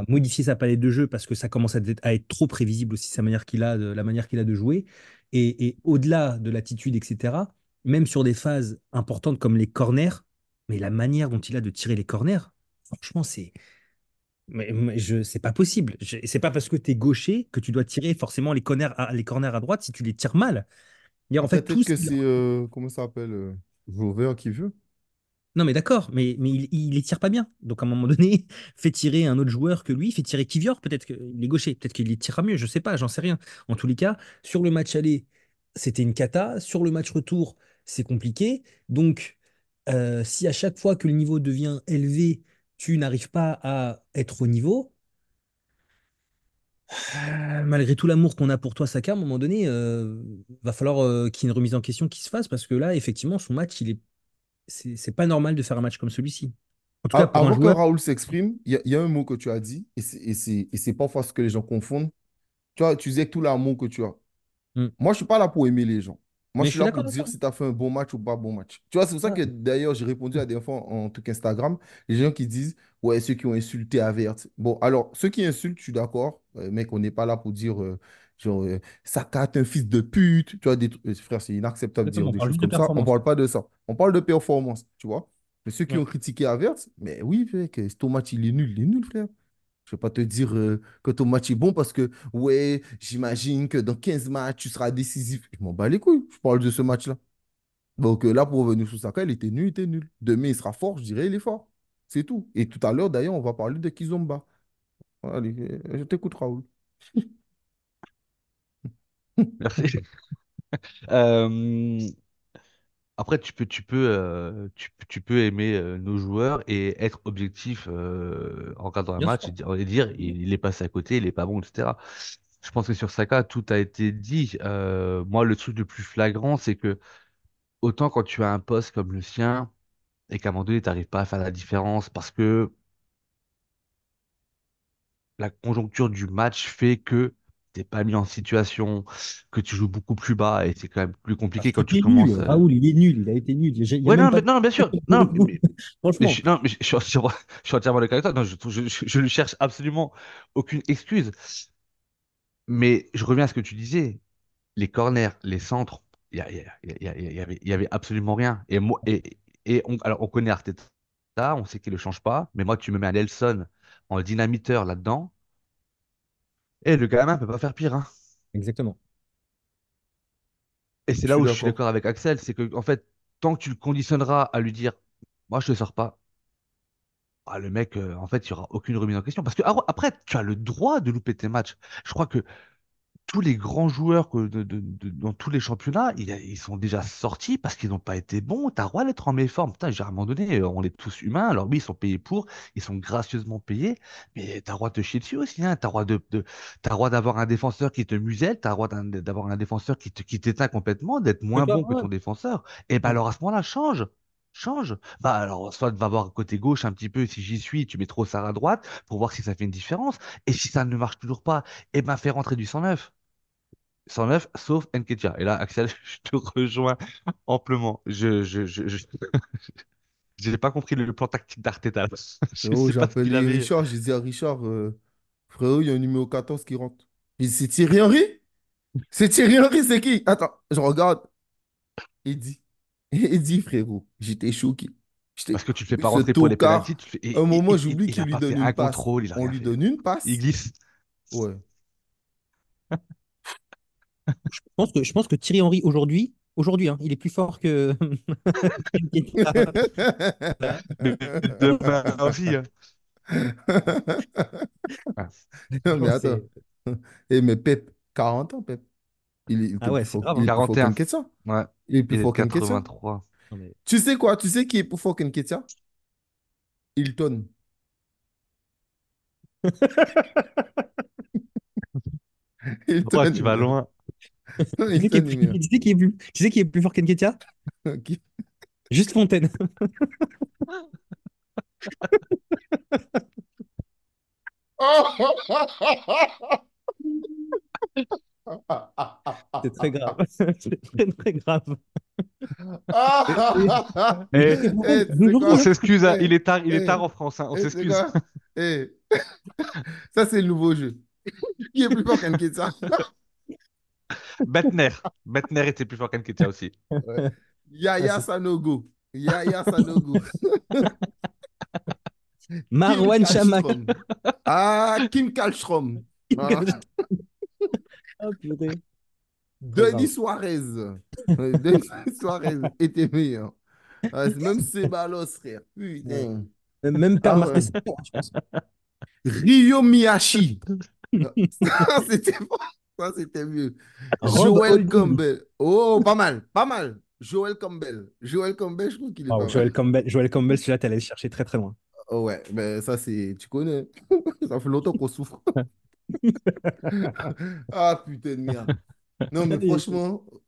modifier sa palette de jeu parce que ça commence à être trop prévisible aussi la manière qu'il a de jouer. Et au-delà de l'attitude, etc., même sur des phases importantes comme les corners, mais la manière dont il a de tirer les corners, franchement, c'est pas possible. C'est pas parce que tu es gaucher que tu dois tirer forcément les corners à droite si tu les tires mal. En Après, fait, peut-être tous, que c'est, comment ça s'appelle, Jover qui veut. non, mais d'accord, mais il les tire pas bien. Donc, à un moment donné, fait tirer un autre joueur que lui, fait tirer Kivior, peut-être qu'il est gaucher, peut-être qu'il les tirera mieux, je sais pas, j'en sais rien. En tous les cas, sur le match aller, c'était une cata. Sur le match retour, c'est compliqué. Donc, si à chaque fois que le niveau devient élevé, tu n'arrives pas à être au niveau, malgré tout l'amour qu'on a pour toi, Saka, à un moment donné, va falloir qu'il y ait une remise en question qui se fasse parce que là, effectivement, son match, c'est pas normal de faire un match comme celui-ci. En tout cas, pour un Avant que joueur. Raoul s'exprime, il y a un mot que tu as dit, et c'est parfois ce que les gens confondent. Tu vois, tu disais que tout l'amour que tu as. Hmm. Moi, je suis pas là pour aimer les gens. Moi, Mais je je suis suis là pour d'accord avec dire toi. si tu as fait un bon match ou pas bon match. Tu vois, c'est pour ça Voilà. que d'ailleurs, j'ai répondu à des fois en truc Instagram, les gens qui disent, ouais, ceux qui ont insulté Avert. Bon, alors, ceux qui insultent, je suis d'accord. Mec, on n'est pas là pour dire, genre, Saka, t'es un fils de pute. Tu vois, frère, c'est inacceptable de dire Exactement, on des parle choses juste de comme ça. On performance. parle pas de ça. On parle de performance, tu vois. Mais ceux qui Ouais. ont critiqué Avert, mais oui, mec, ton match, il est nul, frère. Je ne vais pas te dire que ton match est bon parce que, ouais, j'imagine que dans 15 matchs, tu seras décisif. Je m'en bats les couilles. Je parle de ce match-là. Donc là, pour revenir sur Saka, il était nul, il était nul. Demain, il sera fort, je dirais, il est fort. C'est tout. Et tout à l'heure, d'ailleurs, on va parler de Kizomba. Allez, je t'écoute, Raoul. Merci. Euh, Après, tu peux aimer nos joueurs et être objectif en regardant un Bien match sûr. et dire il est passé à côté, il est pas bon, etc. Je pense que sur Saka, tout a été dit. Moi, le truc le plus flagrant, c'est que autant quand tu as un poste comme le sien et qu'à un moment donné, tu n'arrives pas à faire la différence parce que la conjoncture du match fait que t'es pas mis en situation, que tu joues beaucoup plus bas et c'est quand même plus Parce compliqué quand qu'il tu est nul. commences. Raoul, il est nul. Il a été nul. Il y a Ouais, même non, pas mais, de non, bien sûr. pour le Non, coup. Franchement. non, mais je suis entièrement d'accord avec toi. Non, je ne cherche absolument aucune excuse. Mais je reviens à ce que tu disais. Les corners, les centres, il y avait absolument rien. Alors, on connaît Arteta, on sait qu'il ne le change pas. Mais moi, tu me mets un Nelson en dynamiteur là-dedans. Et le gamin ne peut pas faire pire, hein. Exactement. Et c'est Je là suis où je suis d'accord. d'accord avec Axel. C'est que, en fait, tant que tu le conditionneras à lui dire, moi, je ne te sors pas. Ah, le mec, en fait, il n'y aura aucune remise en question. Parce que après, tu as le droit de louper tes matchs. Je crois que tous les grands joueurs dans tous les championnats, ils sont déjà sortis parce qu'ils n'ont pas été bons. Tu as le droit d'être en méforme. Putain, à un moment donné, on est tous humains. Alors oui, ils sont payés pour, ils sont gracieusement payés, mais tu as le droit de te chier dessus aussi, hein. Tu as le droit t'as le droit d'avoir un défenseur qui te muselle, tu as le droit d'avoir un défenseur qui t'éteint complètement, d'être moins D'accord. bon que Ouais. ton défenseur. Et ben Ouais. alors à ce moment-là, change. Change. Bah alors, soit va voir côté gauche un petit peu, si j'y suis, tu mets trop ça à droite pour voir si ça fait une différence. Et si ça ne marche toujours pas, eh ben fais rentrer du 109. 109, sauf Nketiah. Et là, Axel, je te rejoins amplement. J'ai pas compris le plan tactique d'Arteta. Je Oh, sais j'ai pas ce qu'il appelé avait. Richard, j'ai dit à Richard, frérot, il y a un numéro 14 qui rentre. Il dit, c'est Thierry Henry? C'est Thierry Henry, c'est qui? Attends, je regarde. Il dit, il dit, frérot, j'étais choqué. Parce que tu le fais pas Ce rentrer pour les pénaltys, tocard, tu le fais. un moment, j'oublie Il qu'il a lui pas donne fait une un passe. contrôle, il a On rien lui fait. donne une Il passe. glisse. Ouais. Je pense que Thierry Henry aujourd'hui, hein, il est plus fort que Nketiah. Là, Mais demain aussi, hein. Ah, Non, mais franchement, attends. c'est. Eh, mais Pep, 40 ans, Pep. Il était Ah ouais, plus c'est fort, grave, il est hein. plus fort 41. qu'Nketiah. Ouais. Il est plus Il est de fort qu'Nketiah. 83. Non, mais- Tu sais quoi? Tu sais qui est plus fort qu'Nketiah? Hilton. Oh, tu Hilton, vas frère. loin. Hilton, il est meilleur. Tu sais qui est plus fort qu'Nketiah? Qui- Juste Fontaine. C'est très grave. C'est très, très grave. Et- mais tu sais que Fontaine, Eh, tu sais On d'aujourd'hui, hein. quoi? s'excuse, hein. Eh, Il est tard eh, en France, hein. On tu sais s'excuse. quoi? Eh, ça, c'est le nouveau jeu. Qui est plus fort qu'Nketiah? Bettner. Bettner était plus fort qu'Nketiah aussi. Ouais. Ah, Yaya c'est Sanogo. Yaya Sanogo. Kim Marwan Chamakh. Kallstrom. Ah, Kim Kallstrom. Voilà. Oh, purée. Très Denis grave. Suarez. Denis Suarez était meilleur. Ah, c'est même Ceballos, frère. Ouais. Putain. Même Père Ah ouais. Martin, je pense. Ryo Miyashi. Ça, c'était ça, c'était mieux. Rob Joel Holding. Campbell. Oh, pas mal, pas mal. Joel Campbell. Joel Campbell, je trouve qu'il est Wow, pas mal. Joel Campbell, celui-là, t'es allé le chercher très très loin. Oh ouais, mais ça, c'est. Tu connais. Ça fait longtemps qu'on souffre. Ah, putain de merde. Non, mais Allez,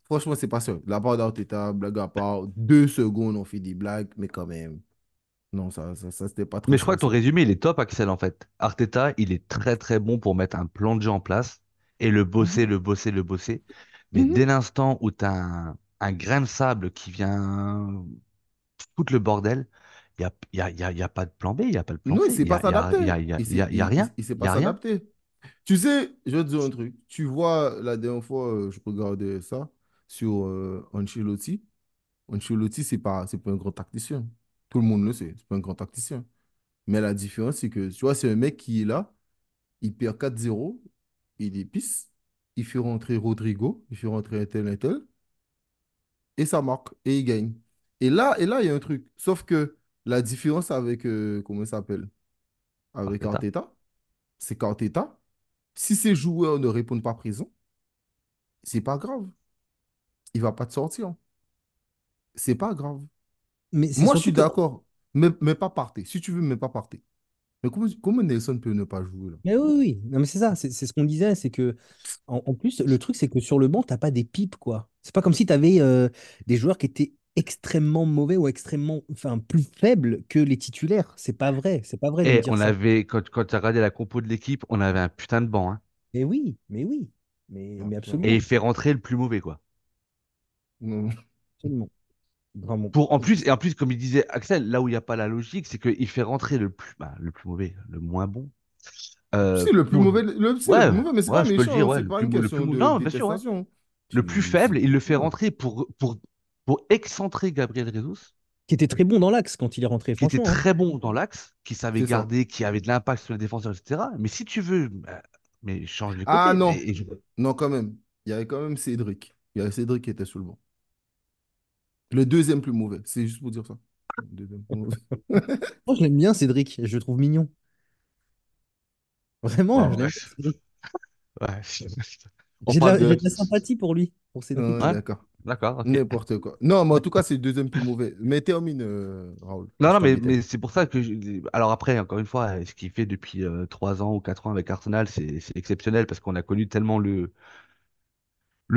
franchement, c'est pas ça. La part d'Arteta, blague à part, 2 secondes, on fait des blagues, mais quand même. Non, ça c'était pas Mais très je crois que ton sincère. résumé, il est top, Axel, en fait. Arteta, il est très très bon pour mettre un plan de jeu en place et le bosser, Mhm. le bosser, le bosser. Mais Mhm. dès l'instant où tu as un grain de sable qui vient foutre le bordel, il y a pas de plan B, il n'y a pas de plan Non, il C, sait pas s'adapter. il y a rien. Il sait Il y pas a rien. s'adapter. Tu sais, je vais te dire un truc. Tu vois, la dernière fois, je regardais ça sur Ancelotti. Ancelotti, c'est pas un grand tacticien. Tout le monde le sait, c'est pas un grand tacticien. Mais la différence, c'est que, tu vois, c'est un mec qui est là, il perd 4-0, il est pisse, il fait rentrer Rodrigo, il fait rentrer un tel, et ça marque, et il gagne. Et là, il y a un truc. Sauf que la différence avec, comment il s'appelle? Avec Arteta. Arteta, c'est qu'Arteta, si ses joueurs ne répondent pas présent, c'est pas grave. Il va pas te sortir. C'est pas grave. mais c'est Moi, je surtout suis que. d'accord. Mais pas partir. Si tu veux, mais pas partir. Mais comment Nelson peut ne pas jouer là? Mais oui, oui, oui. Non, mais c'est ça, c'est ce qu'on disait, c'est que en plus, le truc, c'est que sur le banc, t'as pas des pipes, quoi. C'est pas comme si tu avais des joueurs qui étaient extrêmement mauvais ou extrêmement, enfin, plus faibles que les titulaires. C'est pas vrai de Et dire on ça. avait, quand tu as regardé la compo de l'équipe, on avait un putain de banc, hein. Mais oui, mais oui, Ah, mais Et absolument, il fait rentrer le plus mauvais, quoi. non. absolument, vraiment. Pour, en plus, et en plus, comme il disait Axel, là où il n'y a pas la logique, c'est qu'il fait rentrer le plus mauvais, le moins bon. Si, le plus Pour... mauvais, c'est le Ouais, plus mauvais, mais c'est pas ouais, je peux le méchant, dire, hein. ouais, C'est pas une le plus question mauvais. de Non, bien sûr, ouais. détestation. Le plus C'est faible, il le fait non. rentrer pour excentrer Gabriel Jesus, Qui était très bon dans l'axe quand il est rentré, qui était franchement, hein. très bon dans l'axe, qui savait C'est ça. garder, qui avait de l'impact sur les défenseurs, etc. Mais si tu veux, mais change les Ah côtés. non, non, quand même. Il y avait quand même Cédric. Il y avait Cédric qui était sur le banc. Le deuxième plus mauvais, c'est juste pour dire ça. Le deuxième plus mauvais. Moi, je l'aime bien, Cédric, je le trouve mignon. Vraiment, je Bon, l'aime bien, bref. Cédric. Ouais. On parle J'ai de. de la sympathie pour lui, pour Ouais, Cédric. Ouais, d'accord. d'accord, ok. N'importe quoi. Non, mais en tout cas, c'est le deuxième plus mauvais. Mais termine, Raoul. Non, Je non, t'embête. mais c'est pour ça que. Alors après, encore une fois, ce qu'il fait depuis 3 ans ou 4 ans avec Arsenal, c'est exceptionnel parce qu'on a connu tellement le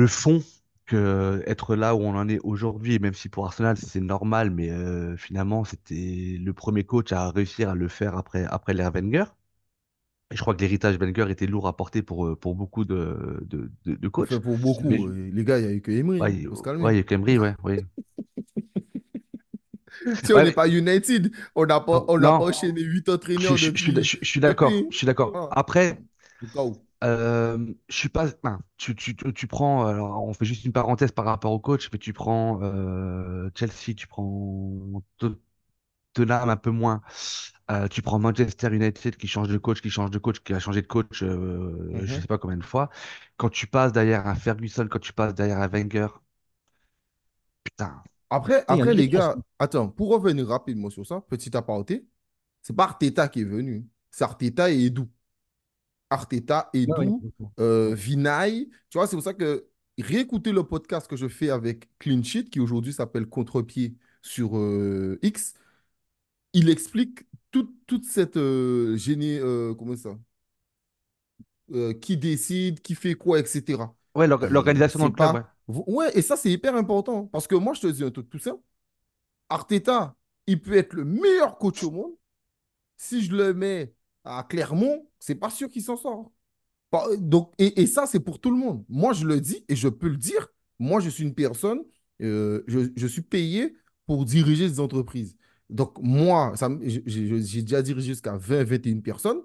fond que être là où on en est aujourd'hui, et même si pour Arsenal c'est normal, mais finalement c'était le premier coach à réussir à le faire après l'ère Wenger. Et je crois que l'héritage Wenger était lourd à porter pour beaucoup de Enfin, coachs. pour Mais beaucoup, les gars, il n'y a eu que Emery, ouais, hein. Faut se calmer. ouais, il y a Emery, ouais, ouais. Tu sais, on n'est Ouais, pas United. On n'a pas non, enchaîné 8 entraîneurs je suis d'accord, depuis. je suis d'accord. Voilà. Après, Au cas où. je suis pas. Enfin, tu prends. Alors, on fait juste une parenthèse par rapport au coach, mais tu prends Chelsea, tu prends Tottenham un peu moins. Tu prends Manchester United qui change de coach, qui change de coach, qui a changé de coach, je Mhm. sais pas combien de fois. Quand tu passes derrière un Ferguson, quand tu passes derrière un Wenger, putain. Il y a un Après, les héritage. gars, attends, pour revenir rapidement sur ça, petit aparté, c'est pas Arteta qui est venu. C'est Arteta et Edu. Arteta, Ouais, ouais, Edu, exactement. Vinay. Tu vois, c'est pour ça que réécouter le podcast que je fais avec Clean Sheet, qui aujourd'hui s'appelle Contre-pied sur X, il explique toute cette comment ça? Qui décide, qui fait quoi, etc. Ouais, Et l'organisation dans c'est le club, ouais. pas. Ouais, et ça, c'est hyper important. Parce que moi, je te dis un truc tout ça. Arteta, il peut être le meilleur coach au monde. Si je le mets à Clermont, c'est pas sûr qu'il s'en sort. Donc, et ça, c'est pour tout le monde. Moi, je le dis et je peux le dire. Moi, je suis une personne, je suis payé pour diriger des entreprises. Donc, moi, j'ai déjà dirigé jusqu'à 20, 21 personnes.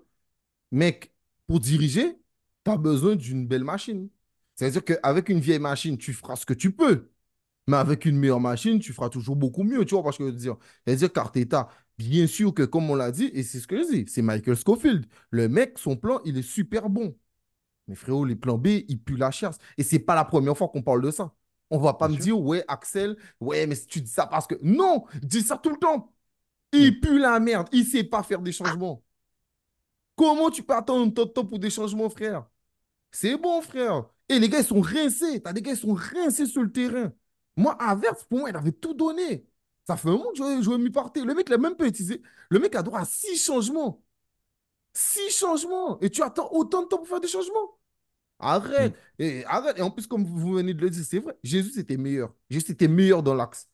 Mec, pour diriger, tu as besoin d'une belle machine. C'est-à-dire qu'avec une vieille machine, tu feras ce que tu peux. Mais avec une meilleure machine, tu feras toujours beaucoup mieux. Tu vois, parce que je veux dire, c'est-à-dire qu'Arteta, bien sûr que, comme on l'a dit, et c'est ce que je dis, c'est Michael Scofield. Le mec, son plan, il est super bon. Mais frérot, les plans B, ils puent la chasse. Et c'est pas la première fois qu'on parle de ça. On va pas Bien me sûr. dire, ouais, Axel, ouais, mais si tu dis ça parce que. Non, dis ça tout le temps. Mm. Il pue la merde. Il sait pas faire des changements. Comment tu peux attendre un temps pour des changements, frère? C'est bon, frère. Et les gars, ils sont rincés. T'as des gars, ils sont rincés sur le terrain. Moi, Havertz, pour moi, il avait tout donné. Ça fait un moment que je vais m'y partir. Le mec, il a même pas utilisé. Le mec a droit à 6 changements. 6 changements. Et tu attends autant de temps pour faire des changements. Mm. Arrête. Et, arrête. Et en plus, comme vous venez de le dire, c'est vrai. Jésus était meilleur. Jésus était meilleur dans l'axe.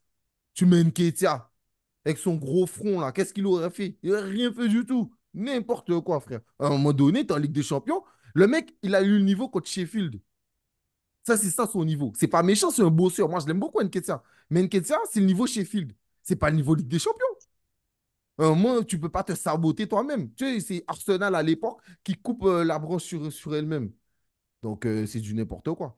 Tu mets Nketiah avec son gros front, là. Qu'est-ce qu'il aurait fait? Il n'aurait rien fait du tout. N'importe quoi, frère. À un moment donné, tu en Ligue des Champions. Le mec, il a eu le niveau contre Sheffield. Ça, c'est ça son niveau. C'est pas méchant, c'est un bosseur. Moi, je l'aime beaucoup, Nketiah. Mais Nketiah, c'est le niveau Sheffield. C'est pas le niveau Ligue des Champions. Moi, tu peux pas te saboter toi-même. Tu sais, c'est Arsenal à l'époque qui coupe la branche sur elle-même. Donc, c'est du n'importe quoi.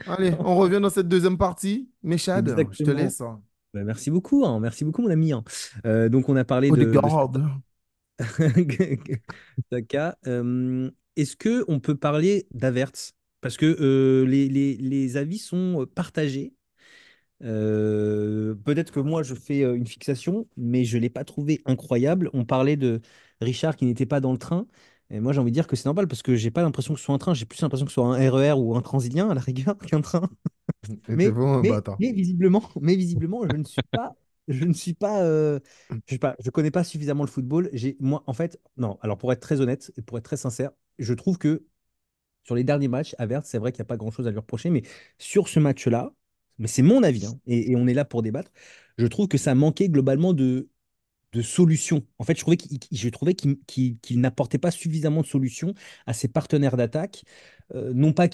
Allez, on revient dans cette deuxième partie. Meshad, je te Exactement. laisse, hein. Bah, merci beaucoup, hein, merci beaucoup, mon ami, hein. Donc, on a parlé de Odegaard. Saka. Est-ce que on peut parler d'Avertz? Parce que les avis sont partagés. Peut-être que moi, je fais une fixation, mais je ne l'ai pas trouvé incroyable. On parlait de Richard qui n'était pas dans le train. Et moi, j'ai envie de dire que c'est normal parce que j'ai pas l'impression que ce soit un train. J'ai plus l'impression que ce soit un RER ou un Transilien à la rigueur qu'un train. Et t'es vraiment un bâtard. Mais visiblement, je ne suis pas, je sais pas, je connais pas suffisamment le football. Moi, en fait, non. Alors, pour être très honnête et pour être très sincère, je trouve que sur les derniers matchs, Havertz, c'est vrai qu'il n'y a pas grand-chose à lui reprocher, mais sur ce match-là, mais c'est mon avis, hein, et on est là pour débattre, je trouve que ça manquait globalement de solutions. En fait, je trouvais qu'il n'apportait pas suffisamment de solutions à ses partenaires d'attaque. Non pas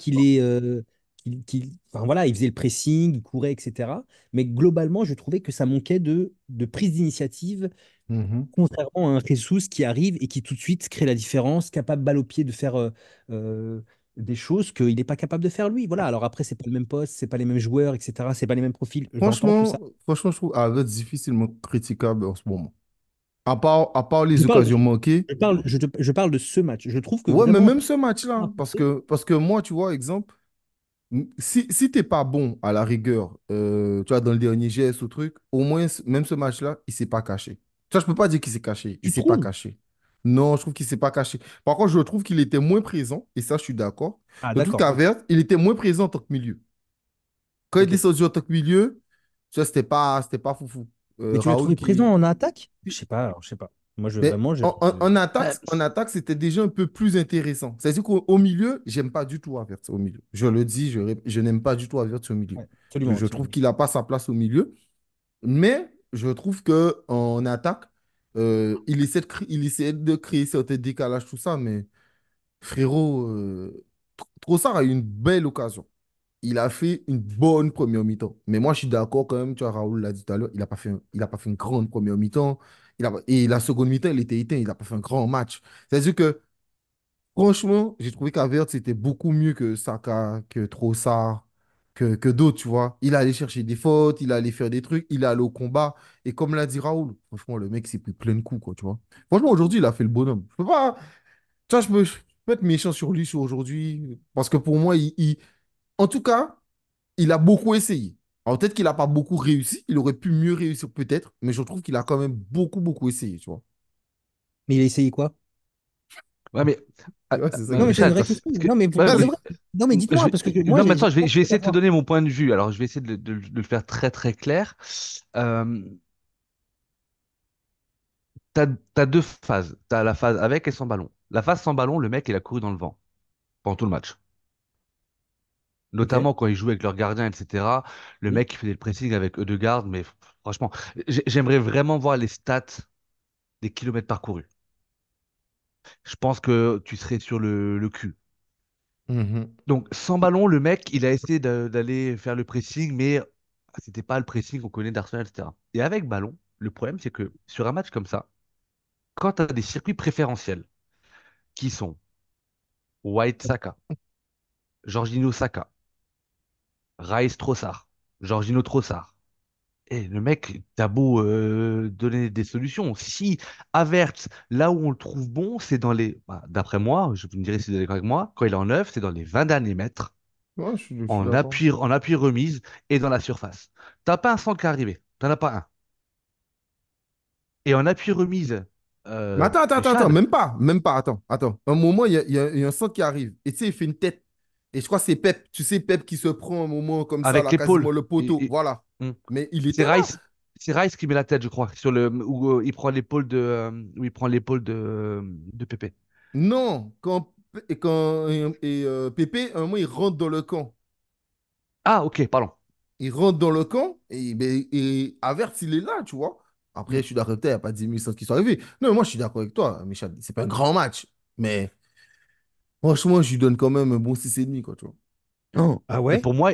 enfin, voilà, il faisait le pressing, il courait, etc. Mais globalement, je trouvais que ça manquait de prise d'initiative, Mhm. contrairement à un Jesus qui arrive et qui tout de suite crée la différence, capable balle au pied de faire euh, des choses qu'il n'est pas capable de faire lui. Voilà. Alors après, c'est pas le même poste, c'est pas les mêmes joueurs, etc. C'est pas les mêmes profils. J'entends tout ça. Franchement, je trouve Havertz difficilement critiquable en ce moment. À part les Je parle, occasions manquées. je parle de ce match. Je trouve que Ouais, mais vraiment, même ce match-là, parce que moi, tu vois, exemple, si t'es pas bon à la rigueur, tu vois, dans le dernier geste ou truc, au moins, même ce match-là, il s'est pas caché. Tu vois, je peux pas dire qu'il s'est caché. Il tu s'est pas trouves. caché. Non, je trouve qu'il s'est pas caché. Par contre, je trouve qu'il était moins présent, et ça, je suis d'accord. Ah, Le truc d'accord. à Ok. Vert, il était moins présent en tant que milieu. Quand il est Ok. descendu en tant que milieu, tu vois, c'était pas foufou. Mais tu l'as Raoul trouvé présent qui. en attaque? Je sais pas. Alors, je sais pas. Moi, je Mais vraiment, Bah, en attaque, c'était déjà un peu plus intéressant. C'est-à-dire qu'au au milieu, j'aime pas du tout Havertz au milieu. Je le dis, je n'aime pas du tout Havertz au milieu. ouais, absolument, Je trouve absolument. qu'il n'a pas sa place au milieu. Mais je trouve que en attaque, il essaie de créer certains décalages, tout ça. Mais frérot, Trossard a eu une belle occasion. Il a fait une bonne première mi-temps. Mais moi, je suis d'accord quand même, tu vois, Raoul l'a dit tout à l'heure, il a pas fait une grande première mi-temps. Et la seconde mi-temps, il était éteint, il n'a pas fait un grand match. C'est-à-dire que, franchement, j'ai trouvé qu'Havertz c'était beaucoup mieux que Saka, que Trossard, que d'autres, tu vois. Il allait chercher des fautes, il allait faire des trucs, il allait au combat. Et comme l'a dit Raoul, franchement, le mec s'est pris plein de coups, quoi, tu vois. Franchement, aujourd'hui, il a fait le bonhomme. Je peux pas, tu vois, je peux être méchant sur lui sur aujourd'hui, parce que pour moi, en tout cas, il a beaucoup essayé. Alors peut-être qu'il n'a pas beaucoup réussi, il aurait pu mieux réussir peut-être, mais je trouve qu'il a quand même beaucoup, beaucoup essayé, tu vois. Mais il a essayé quoi? ouais, mais Tu vois, c'est ça Non, que mais c'est une Michel, vraie question. parce que Non, mais ouais, pour de Vas-y. vrai. Non, mais dites-moi, parce que moi, non, mais attends, j'ai je pas vais envie essayer de te d'avoir. donner mon point de vue. Alors, je vais essayer de le faire très très clair. Euh, t'as deux phases. T'as la phase avec et sans ballon. La phase sans ballon, le mec, il a couru dans le vent pendant tout le match. Ok. Notamment quand ils jouaient avec leurs gardiens, etc. Le Oui. mec, il faisait le pressing avec Ødegaard, mais franchement, j'aimerais vraiment voir les stats des kilomètres parcourus. Je pense que tu serais sur le cul. Mhm. Donc, sans ballon, le mec, il a essayé d'aller faire le pressing, mais c'était pas le pressing qu'on connaît d'Arsenal, etc. Et avec ballon, le problème, c'est que sur un match comme ça, quand tu as des circuits préférentiels qui sont White Saka, Jorginho Saka, Rice Trossard, Jorginho Trossard, et le mec, t'as beau donner des solutions. Si Havertz, là où on le trouve bon, c'est dans les, bah, d'après moi, je vous me direz si vous êtes d'accord avec moi, quand il est en neuf, c'est dans les 20 derniers mètres, Ouais, je suis d'accord. en appui remise et dans la surface. T'as pas un centre qui est arrivé, t'en as pas un. Et en appui remise, Mais attends, Chad, même pas, attends. Un moment, il y a un centre qui arrive, et tu sais, il fait une tête. Et je crois que c'est Pep, tu sais, Pep qui se prend un moment comme ça, avec là, quasiment l'épaule, le poteau, voilà. hmm. Mais il c'est était là. Rice, c'est Rice qui met la tête, je crois, sur le, où il prend l'épaule où il prend l'épaule de Pépé. Non, Pépé, un moment, il rentre dans le camp. Ah, ok, pardon. Il rentre dans le camp et Havertz, il est là, tu vois. Après, Hmm. je suis d'accord, il n'y a pas 10 000 sens qui sont arrivés. Non, moi, je suis d'accord avec toi, Michel. C'est pas un grand match. Mais franchement, je lui donne quand même un bon 6,5, quoi, tu vois. Oh, ah Mais ouais? pour moi,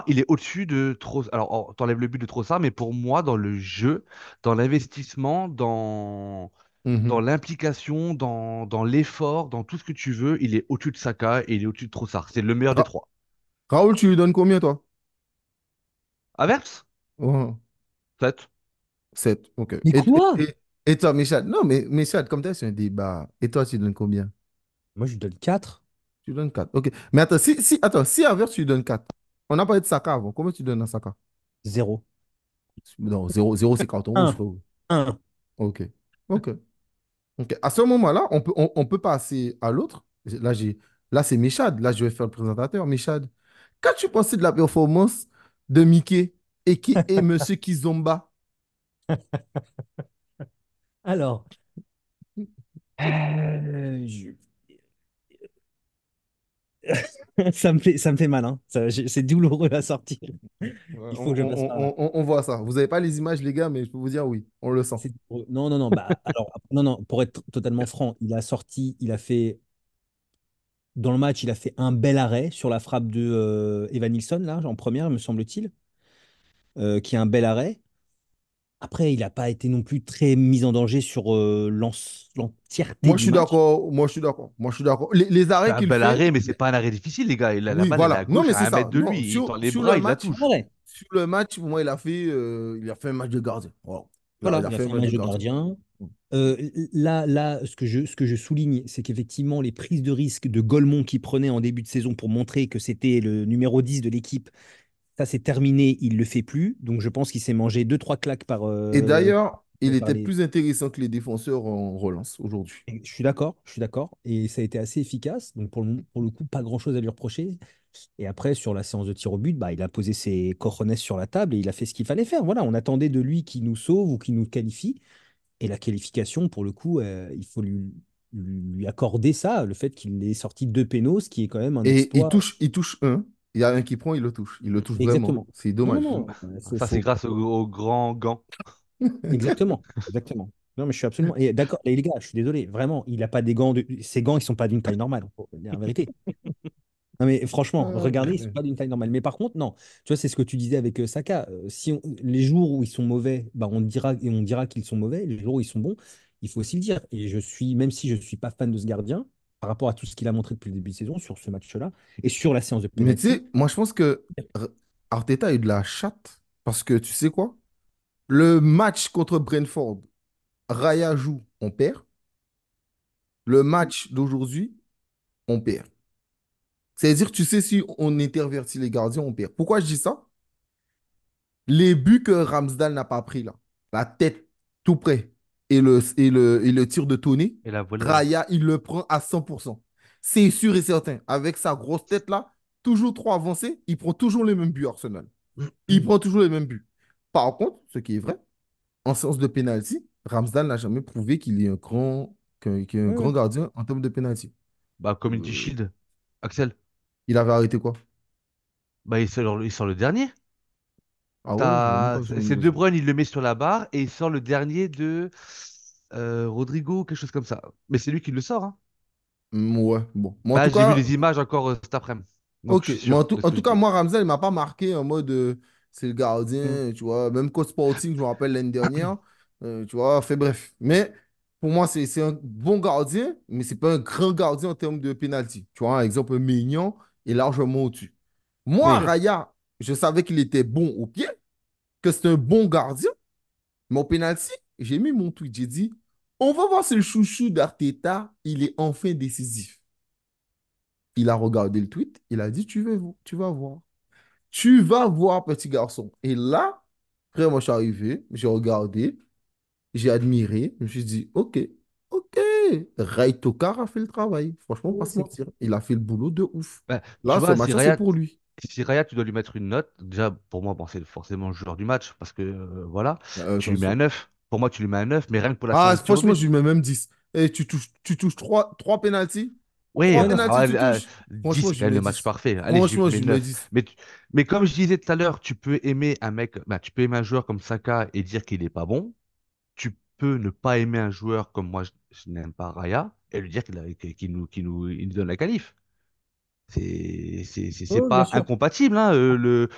il est au-dessus de trop. Alors, t'enlèves le but de Trossard, mais pour moi, dans le jeu, dans l'investissement, dans Mhm. l'implication, dans l'effort, dans tout ce que tu veux, il est au-dessus de Saka et il est au-dessus de Trossard. C'est le meilleur des Ra- trois. Raoul, tu lui donnes combien, toi? Havertz, Oh, 7. 7, ok. Mais quoi? Et toi, Michel? Non, mais Michel, comme ça, c'est un débat. Et toi, tu lui donnes combien? Moi, je lui donne 4. Tu lui donnes 4. Ok. Mais attends, si Havertz, tu lui donnes 4. On a parlé de Saka avant. Combien tu donnes à Saka? 0. Non, 0 c'est carton rouge, 1. frérot. 1. Ok. Ok. Ok. À ce moment-là, on peut passer à l'autre. Là, c'est Michad. Là, je vais faire le présentateur. Michad, qu'as-tu pensé de la performance de Mickey et Monsieur Kizomba? Alors, je- ça me fait mal, hein. C'est douloureux à sortir. Ouais, Il faut que je passe par là. on voit ça. Vous n'avez pas les images, les gars, mais je peux vous dire oui, on le sent. Non, non, non. Bah, alors, non, non. Pour être totalement franc, il a fait dans le match, il a fait un bel arrêt sur la frappe de Evan Nilsson là, en première, me semble-t-il, qui est un bel arrêt. Après, il n'a pas été non plus très mis en danger sur l'entièreté Moi, je du suis match. d'accord. Moi, je suis d'accord. Moi, je suis d'accord. Les C'est arrêts un qu'il bel fait, arrêt, mais c'est pas un arrêt difficile, les gars. La oui, balle, elle est voilà. à Non, gauche, mais à c'est un mètre ça. de Non, lui. Il tend les bras, il la touche. Ouais. sur le match, pour moi, il a fait un match de gardien. Voilà. Il Voilà, a il a fait un fait un match de match de gardien. gardien. Là, ce que je souligne, c'est qu'effectivement, les prises de risque de Golemont qu'il prenait en début de saison pour montrer que c'était le numéro 10 de l'équipe, ça c'est terminé, il ne le fait plus. Donc je pense qu'il s'est mangé deux trois claques Et d'ailleurs, il par était les. plus intéressant que les défenseurs en relance aujourd'hui. Et je suis d'accord, je suis d'accord. Et ça a été assez efficace. Donc pour le coup, pas grand-chose à lui reprocher. Et après, sur la séance de tir au but, bah, il a posé ses cojones sur la table et il a fait ce qu'il fallait faire. Voilà, on attendait de lui qu'il nous sauve ou qu'il nous qualifie. Et la qualification, pour le coup, il faut lui accorder ça, le fait qu'il ait sorti 2 pénaux, ce qui est quand même un Et exploit. il touche un. Il y a un qui prend, il le touche. Il le touche vraiment. Exactement. C'est Non, non, dommage. non. Ça, c'est grâce au grand gant. Exactement. Exactement. Non, mais je suis absolument. Et d'accord, les gars, je suis désolé. Vraiment, il n'a pas des gants. Ces gants, ils sont pas d'une taille normale. Faut dire la vérité. Non, mais franchement, Ah, regardez, ils sont putain. pas d'une taille normale. Mais par contre, non. Tu vois, c'est ce que tu disais avec Saka. Si les jours où ils sont mauvais, bah, on dira qu'ils sont mauvais. Les jours où ils sont bons, il faut aussi le dire. Et même si je suis pas fan de ce gardien, par rapport à tout ce qu'il a montré depuis le début de saison sur ce match-là et sur la séance de Mais tu penalty. sais, moi, je pense que R- Arteta a eu de la chatte. Parce que tu sais quoi? Le match contre Brentford, Raya joue, on perd. Le match d'aujourd'hui, on perd. C'est-à-dire, tu sais, si on intervertit les gardiens, on perd. Pourquoi je dis ça? Les buts que Ramsdale n'a pas pris là, la tête tout près et le tir de Tony, Et la volée, ouais. Raya, il le prend à 100%. C'est sûr et certain. Avec sa grosse tête là, toujours trop avancé, il prend toujours les mêmes buts, Arsenal. Il prend toujours les mêmes buts. Par contre, ce qui est vrai, en séance de pénalty, Ramsdale n'a jamais prouvé qu'il est un Ouais, grand ouais. gardien en termes de pénalty. Bah, Community Euh, Shield, Axel, il avait arrêté quoi? bah, il sort le dernier. Ah ouais, je n'avais même pas C'est souvenir de De ça. Bruyne, il le met sur la barre et il sort le dernier de Rodrigo, quelque chose comme ça. Mais c'est lui qui le sort, hein. Ouais, bon. Mais en Bah, tout j'ai vu cas, les images encore cet après-midi. Donc, je ok, suis mais en sûr tout, de ce en que tout je cas, dis. moi, Ramsey, il m'a pas marqué en mode c'est le Mm. gardien, tu vois. Même coach Sporting, je me rappelle l'année dernière, tu vois. Fait bref. Mais pour moi, c'est un bon gardien, mais c'est pas un grand gardien en termes de penalty. Tu vois, un exemple, Maignan est largement au-dessus. Bien Moi, sûr. Raya, je savais qu'il était bon au pied, que c'était un bon gardien, mais au penalty, j'ai mis mon tweet, j'ai dit, on va voir si le chouchou d'Arteta, il est enfin décisif. Il a regardé le tweet, il a dit, tu vas voir. Tu vas voir, petit garçon. Et là, après, moi, je suis arrivé, j'ai regardé, j'ai admiré, je me suis dit, OK, OK, Ray Tokar a fait le travail. Franchement, pas se mentir. Il a fait le boulot de ouf. Bah, tu Là, ce vois, si match-là, c'est Raya, pour lui. si Raya, tu dois lui mettre une note, déjà, pour moi, bon, c'est forcément le joueur du match, parce que, voilà, tu lui mets un Attention. 9. Pour moi, tu lui mets un 9, mais rien que pour la Ah, séance de tir au franchement, but. je lui mets même 10. Et tu touches trois pénaltys. Oui, Trois Ouais, non, pénaltys, tu ah, touches. 10, Franchement, c'est je quand lui même mets le match 10. parfait. Allez, je lui Franchement, mets je lui mets 9. 10. Mais comme je disais tout à l'heure, tu peux aimer un mec, bah, tu peux aimer un joueur comme Saka et dire qu'il n'est pas bon. Tu peux ne pas aimer un joueur comme moi, je n'aime pas Raya, et lui dire qu'il nous donne la qualif. C'est ouais, bien pas sûr. incompatible, hein, le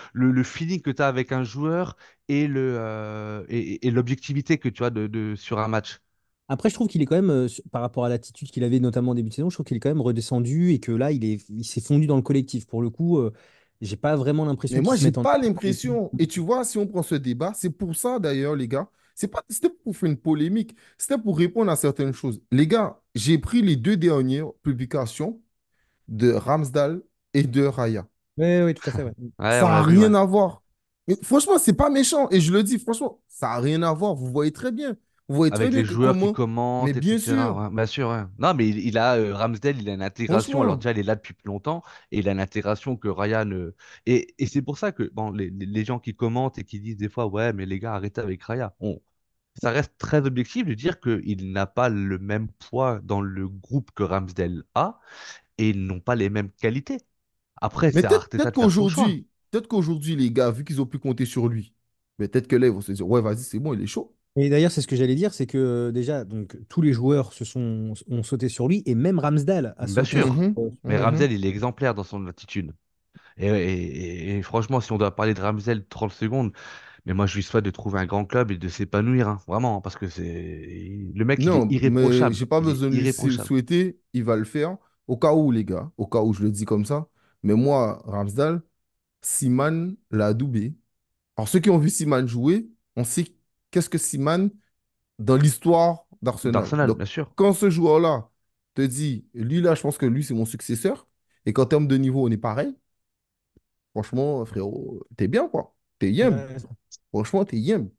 feeling que tu as avec un joueur et l'objectivité que tu as sur un match. Après, je trouve qu'il est quand même, par rapport à l'attitude qu'il avait notamment en début de saison, je trouve qu'il est quand même redescendu et que là, il s'est fondu dans le collectif. Pour le coup, j'ai pas vraiment l'impression Mais qu'il moi, se j'ai mette en pas avant. l'impression. Et tu vois, si on prend ce débat, c'est pour ça d'ailleurs, les gars. C'était pas pour faire une polémique. C'était pour répondre à certaines choses. Les gars, j'ai pris les deux dernières publications de Ramsdale et de Raya. Oui, oui, tout à fait. Ouais. Ouais, Ça on n'a l'a vu, ouais. rien à voir. Et franchement, c'est pas méchant. Et je le dis, franchement, ça n'a rien à voir. Vous voyez très bien. Vous voyez très Avec bien les que joueurs qui comment. Mais commentent, bien etc. sûr, Ouais, bien sûr, ouais. Non, mais Ramsdale, il a une intégration. Alors franchement. déjà, il est là depuis plus longtemps et il a une intégration que Ryan. Et c'est pour ça que bon, les gens qui commentent et qui disent des fois, ouais, mais les gars, arrêtez avec Raya. Ça reste très objectif de dire qu'il n'a pas le même poids dans le groupe que Ramsdale a et ils n'ont pas les mêmes qualités. Après, Mais c'est à Arteta de faire son choix. peut-être qu'aujourd'hui, les gars, vu qu'ils ont pu compter sur lui, mais peut-être que là, ils vont se dire, ouais, vas-y, c'est bon, il est chaud. Et d'ailleurs, c'est ce que j'allais dire, c'est que déjà, donc, tous les joueurs ont sauté sur lui et même Ramsdale a Bien sauté sur, sûr. Mhm, Mais mhm. Ramsdale, il est exemplaire dans son attitude. Et franchement, si on doit parler de Ramsdale 30 secondes, mais moi je lui souhaite de trouver un grand club et de s'épanouir, hein, vraiment, parce que le mec, il est Non, mais irréprochable. j'ai pas Il est besoin de lui irréprochable. souhaiter, il va le faire. Au cas où, les gars, au cas où je le dis comme ça. Mais moi, Ramsdale, Siman l'a adoubé. Alors, ceux qui ont vu Siman jouer, on sait qu'est-ce que Siman dans l'histoire d'Arsenal. D'Arsenal, Donc, bien sûr. quand ce joueur-là te dit, lui là, je pense que lui, c'est mon successeur, et qu'en termes de niveau, on est pareil, franchement, frérot, t'es bien, quoi. T'es yem. Ouais, Franchement, t'es yem.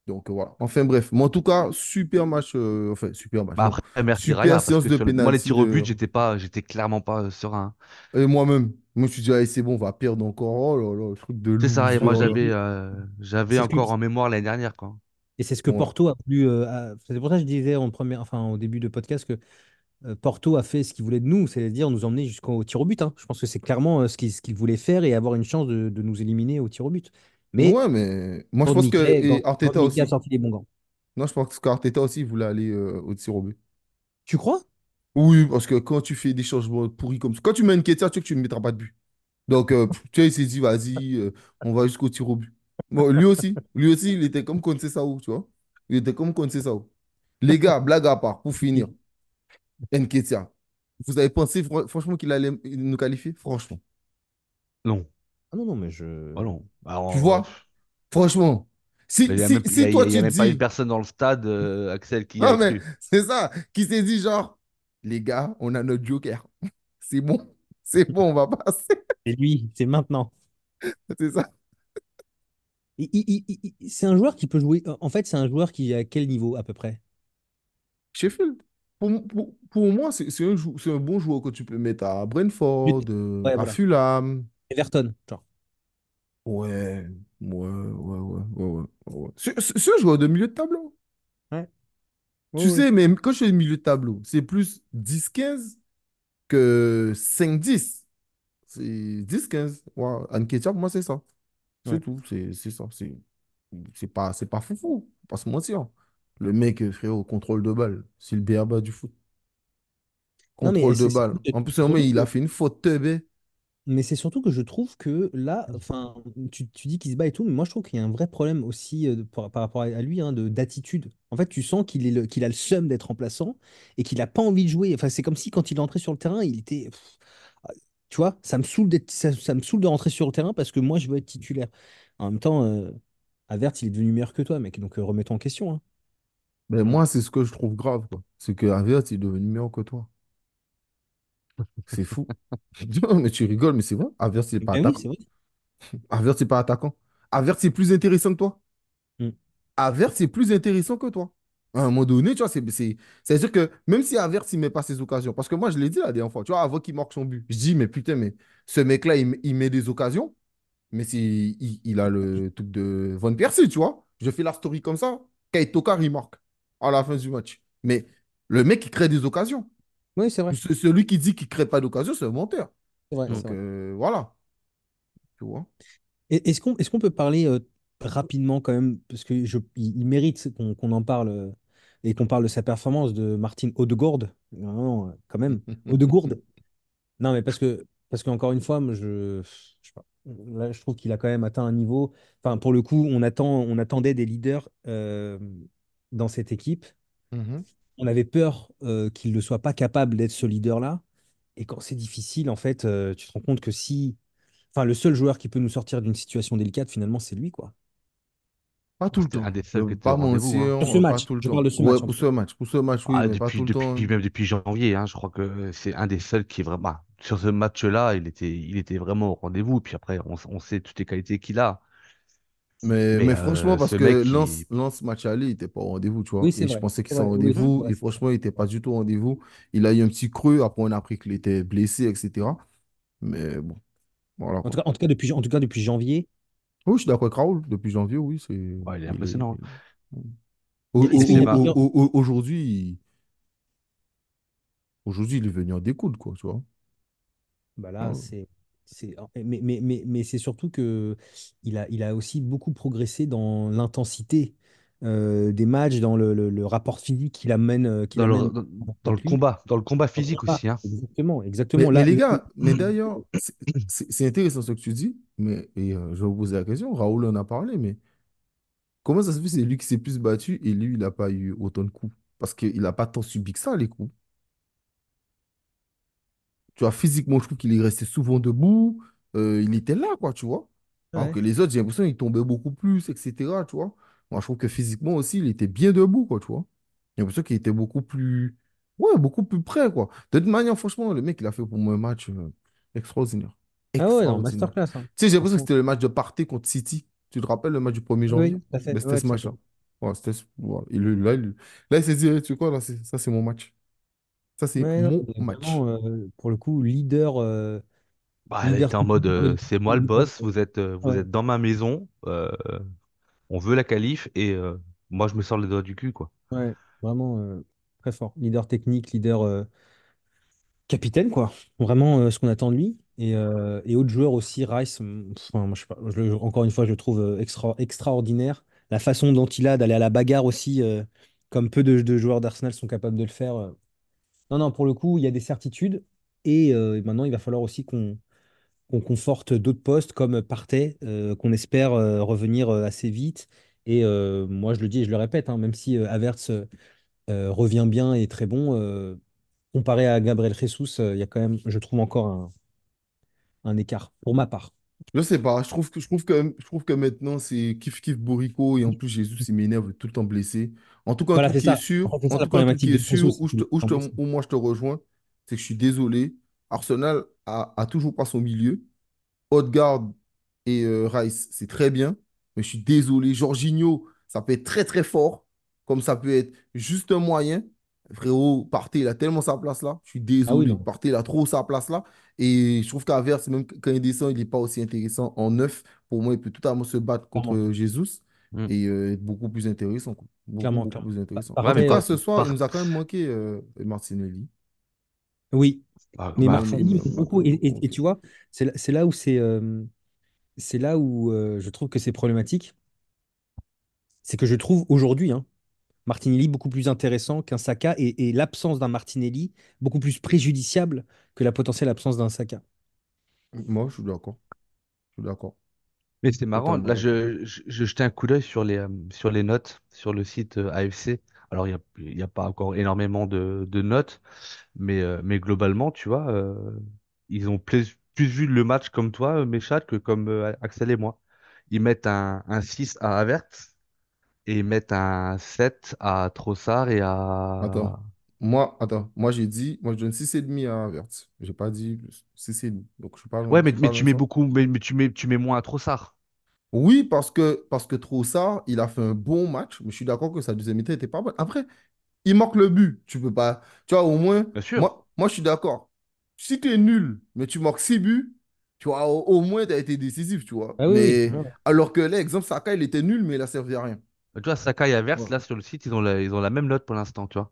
Donc, voilà. Enfin, bref. Mais en tout cas, super match. Enfin, super match, Bah non. après, merci Super Raya, parce séance que de moi, les penalty tirs au but, de. j'étais clairement pas serein. Et moi-même. Moi, je me suis dit, allez, c'est bon, on va perdre encore. Oh là là, truc de C'est ça, et loser, moi ouais, là. j'avais c'est ce que, encore en mémoire l'année dernière, quoi. Et c'est ce que Ouais. Porto a voulu. C'est pour ça que je disais enfin, au début de podcast que Porto a fait ce qu'il voulait de nous, c'est-à-dire nous emmener jusqu'au tir au but, hein. Je pense que c'est clairement ce qu'il voulait faire et avoir une chance de nous éliminer au tir au but. Mais Ouais, mais moi je Gord pense que Mickey, et Gord Arteta Mickey a aussi. sorti les bons gants. Non, je pense qu'Arteta aussi il voulait aller au tir au but. Tu crois? Oui, parce que quand tu fais des changements pourris comme ça, quand tu mets une Nketiah, tu sais que tu ne mettras pas de but. Donc, tu vois, il s'est dit, vas-y, on va jusqu'au tir au but. Bon, lui aussi, il était comme Sao, tu vois. Il était comme Sao. Les gars, blague à part, pour finir, Nketiah, vous avez pensé franchement qu'il allait nous qualifier? Franchement. Non. Ah non, non, mais je. Ah non. Tu vois? Franchement. Il Si, n'y a même, si, si toi, il y tu a te même pas une dis, personne dans le stade, Axel, qui y ah, avait mais cru. c'est ça, qui s'est dit, genre, les gars, on a notre joker. C'est bon. C'est bon, on va passer. Et lui, c'est maintenant. C'est ça. C'est un joueur qui peut jouer. En fait, c'est un joueur qui est à quel niveau à peu près? Sheffield, pour moi, c'est un bon joueur que tu peux mettre à Brentford, Ouais, à voilà. Fulham. Everton, genre. Ouais, ouais. C'est un joueur de milieu de tableau. Ouais, ouais, Tu ouais. sais, mais quand je fais milieu de tableau, c'est plus 10-15 que 5-10. C'est 10-15. Ouais. Nketiah, pour moi, c'est ça. C'est Ouais. tout. C'est ça. C'est pas foufou. Faut pas se mentir. Le mec, frérot, contrôle de balle. C'est le b.a-ba du foot. Non, mais Contrôle de balle. En plus, un moment, surtout il que a fait une faute teubée. Mais c'est surtout que je trouve que là, enfin, tu dis qu'il se bat et tout, mais moi je trouve qu'il y a un vrai problème aussi par rapport à lui, hein, d'attitude. En fait, tu sens qu'il a le seum d'être remplaçant et qu'il n'a pas envie de jouer. Enfin, c'est comme si quand il est entré sur le terrain, il était. Tu vois, ça me saoule de rentrer sur le terrain parce que moi je veux être titulaire. En même temps, Havertz, il est devenu meilleur que toi, mec, donc remets-toi en question, hein. Mais moi, c'est ce que je trouve grave, quoi. C'est que Havertz est devenu meilleur que toi. C'est fou. Non, mais tu rigoles, mais c'est vrai. Havertz, il n'est pas Ben oui, attaquant. c'est vrai. Havertz, c'est pas attaquant. Havertz, c'est plus intéressant que toi. Mm. Havertz, c'est plus intéressant que toi. À un moment donné, tu vois, c'est-à-dire que même si Havertz, il met pas ses occasions, parce que moi, je l'ai dit la dernière fois, tu vois, avant qu'il marque son but, je dis, mais putain, mais ce mec-là, il met des occasions, mais il a le truc de Van Persie, tu vois. Je fais la story comme ça. Kyle Tokar, il marque à la fin du match. Mais le mec, il crée des occasions. Oui, c'est vrai. Celui qui dit qu'il ne crée pas d'occasion, c'est un menteur. C'est vrai, c'est Donc, vrai. voilà, tu vois. Est-ce qu'on peut parler rapidement quand même, parce il mérite qu'on en parle et qu'on parle de sa performance de Martin Odegaard, vraiment, quand même. Odegaard. Non, mais parce qu'encore une fois, moi, je sais pas, là, je trouve qu'il a quand même atteint un niveau. Enfin, pour le coup, on attendait des leaders dans cette équipe. Mhm. On avait peur qu'il ne soit pas capable d'être ce leader-là. Et quand c'est difficile, en fait, tu te rends compte que si. Enfin, le seul joueur qui peut nous sortir d'une situation délicate, finalement, c'est lui, quoi. Pas Bah, tout le c'était un temps. des Je seuls qui veux était au pas rendez-vous, hein. Sur mentir, ce pas match, tout le je parle temps. de ce Ouais, match en pour tout ce cas. match. Pour ce match, oui, Ah, mais pas tout le temps. même depuis janvier, hein, je crois que c'est un des seuls qui est vraiment. Bah, sur ce match-là, il était vraiment au rendez-vous. Puis après, on sait toutes les qualités qu'il a. Mais, Mais mais franchement, parce ce que mec, Lance match aller, il n'était pas au rendez-vous, tu vois. Oui, c'est Et je vrai. pensais qu'il C'est serait vrai. au Oui, rendez-vous. ouais, Et c'est vrai. franchement, il n'était pas du tout au rendez-vous. Il a eu un petit creux. Après, on a appris qu'il était blessé, etc. Mais bon, voilà quoi. En tout cas, depuis janvier. Oui, je suis d'accord avec Raoul. Depuis janvier, oui, c'est. ouais, il est Il est. impressionnant. Est-ce qu'il y a des joueurs. Aujourd'hui, il est venu en découdre, quoi, tu vois. Bah là, Ouais. mais c'est surtout que il a aussi beaucoup progressé dans l'intensité des matchs, dans le rapport physique qu'il Dans amène dans avec lui. dans le combat Au physique combat. aussi, hein. Exactement, Mais, exactement. mais Là, les gars, mais d'ailleurs, c'est intéressant ce que tu dis. Mais je vais vous poser la question. Raoul en a parlé, mais comment ça se fait, c'est lui qui s'est plus battu et lui, il n'a pas eu autant de coups? Parce qu'il n'a pas tant subi que ça, les coups. Tu vois, physiquement, je trouve qu'il est resté souvent debout. Il était là, quoi, tu vois. Alors ouais. que les autres, j'ai l'impression qu'ils tombaient beaucoup plus, etc., tu vois. Moi, je trouve que physiquement aussi, il était bien debout, quoi, tu vois. J'ai l'impression qu'il était beaucoup plus... Ouais, beaucoup plus près, quoi. De toute manière, franchement, le mec, il a fait pour moi un match extraordinaire. Ah ouais, non, Extraordinaire. masterclass, hein. Tu sais, j'ai l'impression que Franchement. c'était le match de Partey contre City. Tu te rappelles le match du 1er Oui, janvier? tout à fait. Ben, c'était Ouais, ce tout à fait. match-là. Ouais, voilà. Là, il s'est dit, eh, tu sais quoi, là, ça, c'est mon match. Ça, c'est Ouais, non, mon il est match. vraiment, pour le coup, leader, Bah, elle leader était en mode, technique, c'est moi le boss, vous ouais. êtes dans ma maison, on veut la qualif et moi, je me sors les doigts du cul, quoi. Ouais, vraiment très fort. Leader technique, leader capitaine, quoi. Vraiment ce qu'on attend de lui. Et autres joueurs aussi, Rice, enfin, moi, je sais pas, encore une fois, je le trouve extraordinaire. La façon dont il a d'aller à la bagarre aussi, comme peu de joueurs d'Arsenal sont capables de le faire. Non, non, pour le coup, il y a des certitudes. Et maintenant, il va falloir aussi qu'on conforte d'autres postes comme Partey, qu'on espère revenir assez vite. Et moi, je le dis et je le répète, hein, même si Havertz revient bien et est très bon, comparé à Gabriel Jesus, il y a quand même, je trouve, encore un écart, pour ma part. Je sais pas, je trouve que maintenant c'est kiff kiff Bourico et en plus Jésus il m'énerve tout le temps blessé. En tout cas, un Voilà, truc c'est qui est ça. En sûr, fait, c'est en ça la tout cas, un truc problématique qui est de sûr, Jesus. Il est en blessé. où moi je te rejoins, c'est que je suis désolé. Arsenal a toujours pas son milieu. Odegaard et Rice, c'est très bien. Mais je suis désolé. Jorginho, ça peut être très très fort, comme ça peut être juste un moyen. Frérot, Partey, il a tellement sa place là. Je suis Ah oui, désolé. non, Partey, il a trop sa place là. Et je trouve qu'Havertz, même quand il descend, il n'est pas aussi intéressant en neuf. Pour moi, il peut totalement se battre clairement, contre Jesus Mm. et être beaucoup plus intéressant, quoi. Beaucoup, clairement, beaucoup clairement. plus intéressant. En Ouais, mais tout Partey, cas, ce soir, il par, nous a quand même manqué Martinelli. oui, mais Il Martinelli, il m'a quand beaucoup. même Et, beaucoup et manqué. tu vois, c'est là où c'est là où je trouve que c'est problématique. C'est que je trouve aujourd'hui, hein, Martinelli beaucoup plus intéressant qu'un Saka et l'absence d'un Martinelli beaucoup plus préjudiciable que la potentielle absence d'un Saka. Moi, je suis d'accord. Je suis d'accord. mais c'est marrant. Totalement Là, d'accord. je jetais un coup d'œil sur les notes sur le site AFC. Alors, il y a pas encore énormément de notes, mais globalement, tu vois, ils ont plus vu le match comme toi, Méchat, que comme Axel et moi. Ils mettent un 6 à Havertz et ils mettent un 7 à Trossard et Attends. à... Moi j'ai dit, moi je donne 6,5 à Verts. J'ai pas dit 6,5. Donc Ouais, je suis mais pas loin tu de mets ça. beaucoup, mais tu mets moins à Trossard, Oui, parce que Trossard, il a fait un bon match, mais je suis d'accord que sa deuxième mi-temps était pas bonne. Après, il manque le but. Tu peux pas. Tu vois, au moins, bien sûr. moi je suis d'accord. Si tu es nul, mais tu marques 6 buts, tu vois, au moins tu as été décisif, tu vois. Ah oui, oui. Mais Ouais, ouais. alors que là, exemple, Saka, il était nul, mais il a servi à rien. Tu vois, Saka et Havertz, Ouais. là, sur le site, ils ont la même note pour l'instant, tu vois.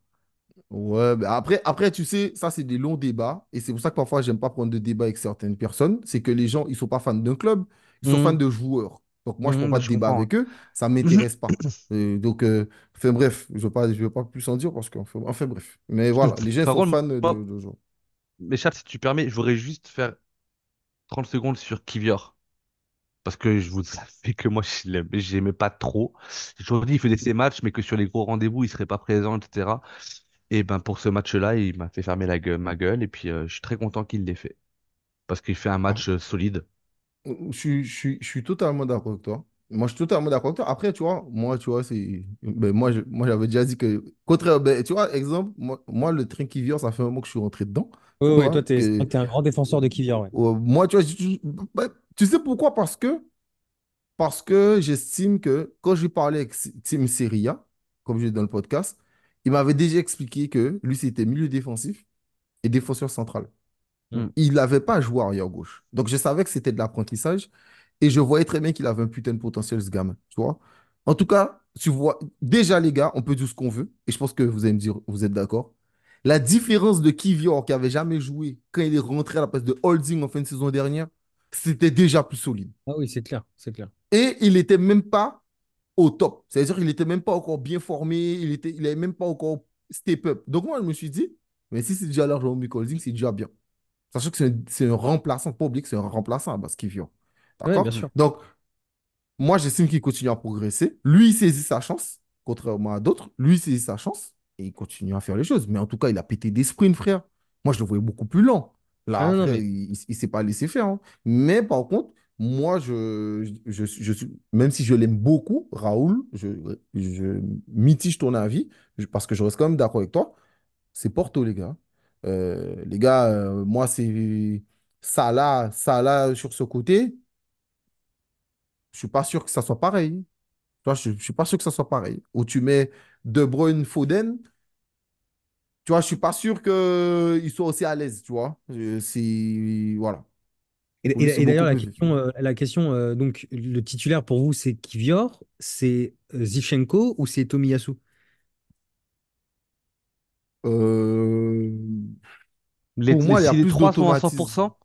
Ouais, mais après, tu sais, ça, c'est des longs débats. Et c'est pour ça que parfois, j'aime pas prendre de débat avec certaines personnes. C'est que les gens, ils sont pas fans d'un club, ils sont fans Mhm, de joueurs. Donc, moi, je prends pas Bah, de je débat comprends. avec eux. Ça Hein. m'intéresse pas. Donc, enfin, bref, je veux pas plus en dire parce que, enfin, bref. Mais voilà, les gens ils Par sont contre, fans moi, de joueurs. mes chats, si tu permets, je voudrais juste faire 30 secondes sur Kivior. Parce que je vous savez que moi, j'aimais pas trop. J'ai toujours dit, il faisait ses matchs, mais que sur les gros rendez-vous, il serait pas présent, etc. Et ben, pour ce match-là, il m'a fait fermer ma gueule. Et puis, je suis très content qu'il l'ait fait. Parce qu'il fait un Ah, match solide. je suis totalement d'accord avec toi. Moi, je suis totalement d'accord avec toi. Après, tu vois, moi, tu vois, c'est. Ben, moi, j'avais déjà dit que. Contraire, ben, tu vois, exemple, moi, le train qui vient, ça fait un moment que je suis rentré dedans. oui, Tu oui, toi, vois, tu que. es un grand défenseur de Kivior, ouais. Moi, tu vois, ben, tu sais pourquoi? Parce que j'estime que quand je parlais avec Tim Seria, comme je dis dans le podcast, il m'avait déjà expliqué que lui, c'était milieu défensif et défenseur central. Hmm. Il n'avait pas joué arrière gauche. Donc, je savais que c'était de l'apprentissage et je voyais très bien qu'il avait un putain de potentiel, ce gamin. Tu vois? En tout cas, tu vois, déjà, les gars, on peut dire ce qu'on veut et je pense que vous allez me dire, vous êtes d'accord. La différence de Kivior, qui avait jamais joué, quand il est rentré à la place de Holding en fin de saison dernière, c'était déjà plus solide. Ah oui, c'est clair, c'est clair. Et il n'était même pas au top. C'est-à-dire qu'il n'était même pas encore bien formé, il n'avait même pas encore step up. Donc moi, je me suis dit, mais si c'est déjà l'argent au Mick Holding, c'est déjà bien. Sachant que c'est un remplaçant, pas oublier que c'est un remplaçant à Baskivio. Ouais, bien D'accord? sûr. Donc, moi, j'estime qu'il continue à progresser. Lui, il saisit sa chance, contrairement à d'autres. Lui, il saisit sa chance et il continue à faire les choses. Mais en tout cas, il a pété des sprints, frère. Moi, je le voyais beaucoup plus lent. Ah Là, non, non, frère, mais il ne s'est pas laissé faire, hein. Mais par contre, moi, même si je l'aime beaucoup, Raoul, je mitige ton avis parce que je reste quand même d'accord avec toi. C'est Porto, les gars. Moi, c'est ça là, sur ce côté. Je suis pas sûr que ça soit pareil. Tu vois, je suis pas sûr que ça soit pareil. Où tu mets De Bruyne, Foden, tu vois, je suis pas sûr qu'ils soient aussi à l'aise, tu vois. Voilà. Pour lui, c'est Et d'ailleurs, beaucoup plus difficile. la question donc, le titulaire pour vous, c'est Kivior, c'est Zivchenko ou c'est Tomiyasu? Euh, pour moi, il y a Si les plus trois sont à d'automatisme. 100%,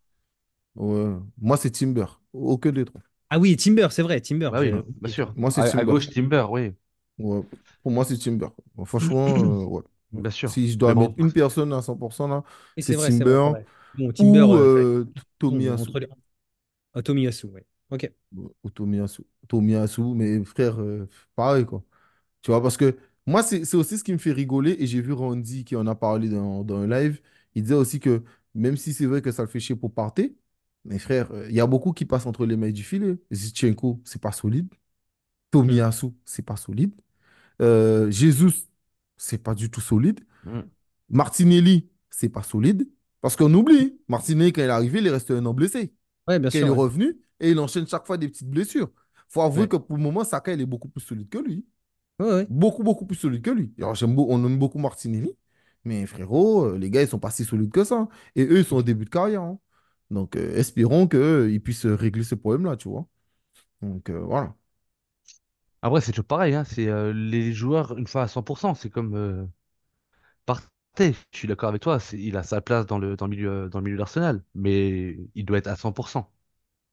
Ouais. Moi, c'est Timber. Aucun des trois. Ah oui, Timber, c'est vrai, Timber. bah oui, bien Oublié ça. sûr. Moi, c'est À Timber. gauche, Timber, oui, Ouais. Pour moi, c'est Timber. Bon, franchement, ouais. Ouais. bien sûr. Si je Mais dois mettre bon, une personne à 100% là, Et c'est c'est vrai, c'est vrai, c'est Timber vrai. Bon, Timber, ou bon, Tomiyasu. entre les... Tomiyasu, ouais. Ok. Ou Tomiyasu. Tomiyasu, mais frère, pareil, quoi. Tu vois, parce que moi, c'est aussi ce qui me fait rigoler. Et j'ai vu Randy qui en a parlé dans un live. Il disait aussi que même si c'est vrai que ça le fait chier pour partir, mais frère, il y a beaucoup qui passent entre les mailles du filet. Zichenko, c'est pas solide. Hmm. Tomiyasu, c'est pas solide. Jesus, c'est pas du tout solide. mm, Martinelli, c'est pas solide. Parce qu'on oublie, Martinelli, quand il est arrivé, il est resté un an blessé. Ouais, bien Quand il sûr, est ouais. revenu, et il enchaîne chaque fois des petites blessures. Faut avouer Ouais, que pour le moment, Saka, il est beaucoup plus solide que lui. ouais, ouais. Beaucoup, beaucoup plus solide que lui. Alors, on aime beaucoup Martinelli, mais frérot, les gars, ils sont pas si solides que ça. Et eux, ils sont au début de carrière, hein. Donc, espérons qu'ils puissent régler ce problème-là, tu vois. Donc, voilà. après, c'est toujours pareil, hein. C'est les joueurs, une fois à 100%, c'est comme Partey. Je suis d'accord avec toi. Il a sa place dans le milieu d'Arsenal, mais il doit être à 100%.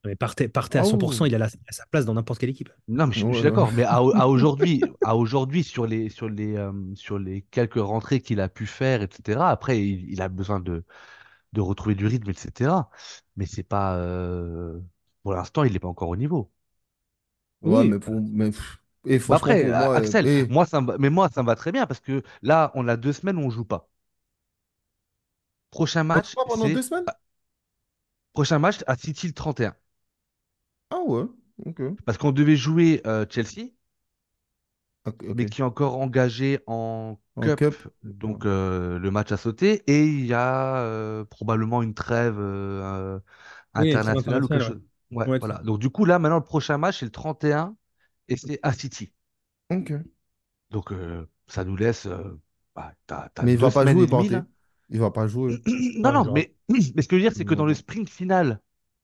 Mais partez à Ah 100%, oui. il a sa place dans n'importe quelle équipe. Non, mais je suis Ouais. d'accord. Mais à aujourd'hui, sur les quelques rentrées qu'il a pu faire, etc. Après, il a besoin de retrouver du rythme, etc. Mais c'est pas, pour l'instant, il n'est pas encore au niveau. Ouais, Oui. et Bah franchement, après, pour moi, Axel, moi, ça me va très bien parce que là, on a 2 semaines où on joue pas. Prochain on joue match, pas pendant deux c'est semaines? prochain match à City le 31. Ah ouais, ok. Parce qu'on devait jouer Chelsea, Ok, mais ok. qui est encore engagé en En Cup, cup. Ouais. donc le match a sauté, et il y a probablement une trêve Oui, une trêve internationale ou quelque internationale, chose. Ouais, ouais. Ouais, tout à voilà. fait. Donc du coup, là, maintenant, le prochain match, c'est le 31 et c'est à City. Ok. Donc ça nous laisse, t'as Mais il deux va pas semaines et jouer, demie, Partey. là. Il va pas jouer. Non, Non, il non, jouera. mais ce que je veux dire, c'est que Non, non.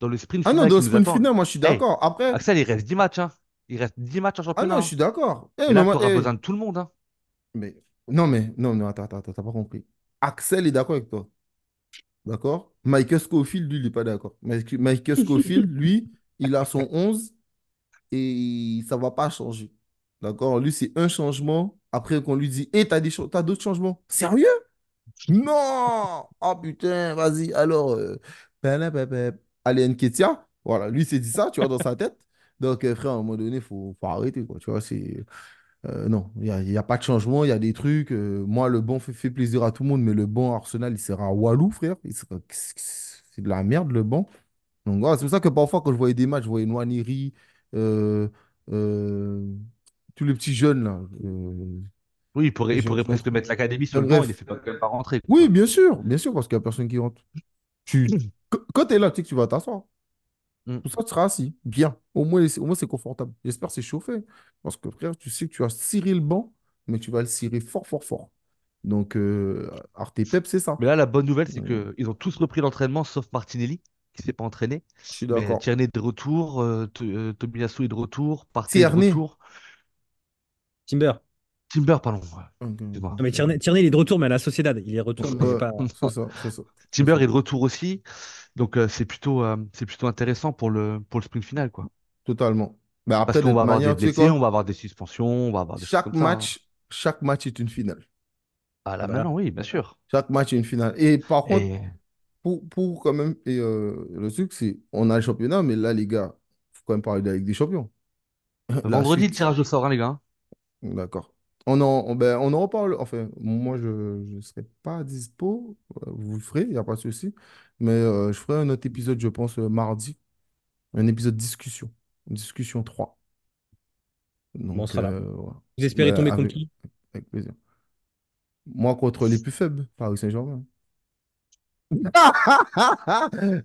dans le sprint Ah non, final dans le qui nous sprint attend, final, moi, je suis hey, d'accord. Après, Axel, il reste 10 matchs, hein. Il reste 10 matchs en ah championnat, non, je hein. suis d'accord. Et là, tu auras besoin de tout le monde, hein. Mais, non, non, attends, attends, attends, t'as pas compris. Axel est d'accord avec toi. D'accord? Michael Scofield, lui, il n'est pas d'accord. Michael Scofield, lui, il a son 11 et ça va pas changer. D'accord? Lui, c'est un changement. Après, qu'on lui dit, t'as t'as d'autres changements. Sérieux? Non! Oh putain, vas-y. Alors, allez, Nketiah. Voilà, lui, s'est dit ça, tu vois, dans sa tête. Donc, frère, à un moment donné, faut arrêter, quoi. Tu vois, non, il y a pas de changement, il y a des trucs. Moi, le bon fait plaisir à tout le monde, mais le bon Arsenal, il sera Walou, frère. C'est de la merde, le bon. Donc, voilà, c'est pour ça que parfois, quand je voyais des matchs, je voyais Nwaneri, euh, euh, tous les petits jeunes, là. Oui, il J'ai un pourrait trou, un presque trou. mettre l'académie sur Mais le banc, il les bref, fait pas, quand même pas rentrer, oui, quoi. bien sûr, parce qu'il n'y a personne qui rentre. Quand tu es là, tu sais que tu vas t'asseoir. Mm. Tout ça, tu seras assis. Bien. Au moins c'est confortable. J'espère que c'est chauffé. Parce que, frère, tu sais que tu vas cirer le banc, mais tu vas le cirer fort, fort, fort. Donc, Arte Pep, c'est ça. Mais là, la bonne nouvelle, c'est Euh, qu'ils ont tous repris l'entraînement, sauf Martinelli, qui s'est pas entraîné. je suis Mais d'accord. Tierney est de retour, Tomiyasu est de retour, Partey est de Tierney. retour. Timber. Timber, pardon. Ouais, Ok, excuse-moi. Non, mais ok. Tierney, il est de retour, mais à la Sociedad. Il est retour, mais Ouais, pas. c'est ça, c'est ça, c'est Timber ça. est de retour aussi. Donc c'est plutôt intéressant pour le sprint final, quoi. Totalement. Mais Parce après, de qu'on va toute avoir des manière, tu sais blessés, on quoi? va avoir des suspensions, on va avoir des choses Chaque comme ça, hein. match, chaque match est une finale. Ah là Voilà. maintenant, oui, bien sûr. Chaque match est une finale. Et par contre, Et pour quand même, le truc, c'est, on a le championnat, mais là, les gars, faut quand même parler de la Ligue des Champions. La vendredi, le suite. tirage au sort, hein, les gars. D'accord. On en reparle. Enfin, moi, je ne serai pas dispo. Vous le ferez, il n'y a pas de souci. Mais je ferai un autre épisode, je pense, mardi. Un épisode discussion. Discussion 3. Bon, on Donc, sera là. voilà. Vous espérez Ben, tomber contre qui? avec plaisir. Moi, contre les plus faibles, Paris Saint-Germain.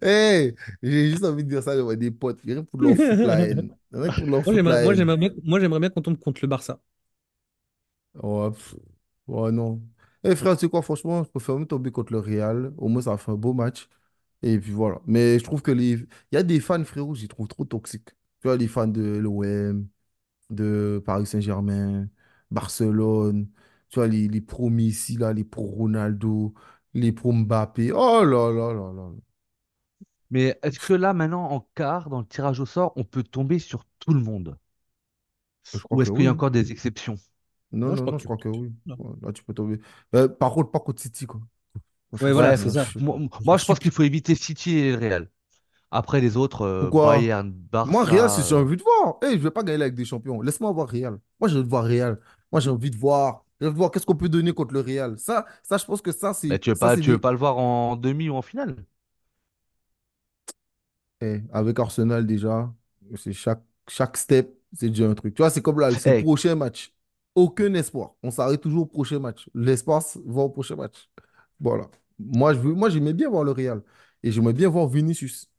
Hey, j'ai juste envie de dire ça, ouais, des potes. Il y en a pour leur foutre la haine. Il y en a pour leur foutre la haine. Moi, j'aimerais bien qu'on tombe contre le Barça. Ouais, ouais, non. Eh frère, tu sais quoi, franchement, je préfère même tomber contre le Real. Au moins, ça fait un beau match. Et puis voilà. Mais je trouve que il y a des fans, frérot, j'y trouve trop toxiques. Tu vois, les fans de l'OM, de Paris Saint-Germain, Barcelone, tu vois, les pros Messi, là, les pros Ronaldo, les pros Mbappé. Oh là là là là. Mais est-ce que là, maintenant, en quart, dans le tirage au sort, on peut tomber sur tout le monde? Je crois Ou que est-ce qu'il y a oui. encore des exceptions? Non, Non, je non, crois non, que je tu crois peux. que oui. Non. Ouais, là, tu peux tomber. Par contre, pas contre City, quoi. Ouais, Ça, voilà, Ouais, c'est ça, ça. moi, je pense qu'il faut éviter City et le Real. Après, les autres, Pourquoi? Bayern, Moi, Real, Barça. c'est j'ai envie de voir. Hey, je vais pas gagner avec des champions. Laisse-moi voir Real. Moi, j'ai envie de voir Real. Moi, j'ai envie de voir. J'ai envie de voir qu'est-ce qu'on peut donner contre le Real. Je pense que Mais ça, c'est tu veux des. pas le voir en demi ou en finale? Avec Arsenal, déjà, c'est chaque step, c'est déjà un truc. Tu vois, c'est comme là, c'est le Eh, prochain match. Aucun espoir. On s'arrête toujours au prochain match. L'espoir va au prochain match. Voilà. Moi, j'aimais bien voir le Real. Et j'aimerais bien voir Vinicius.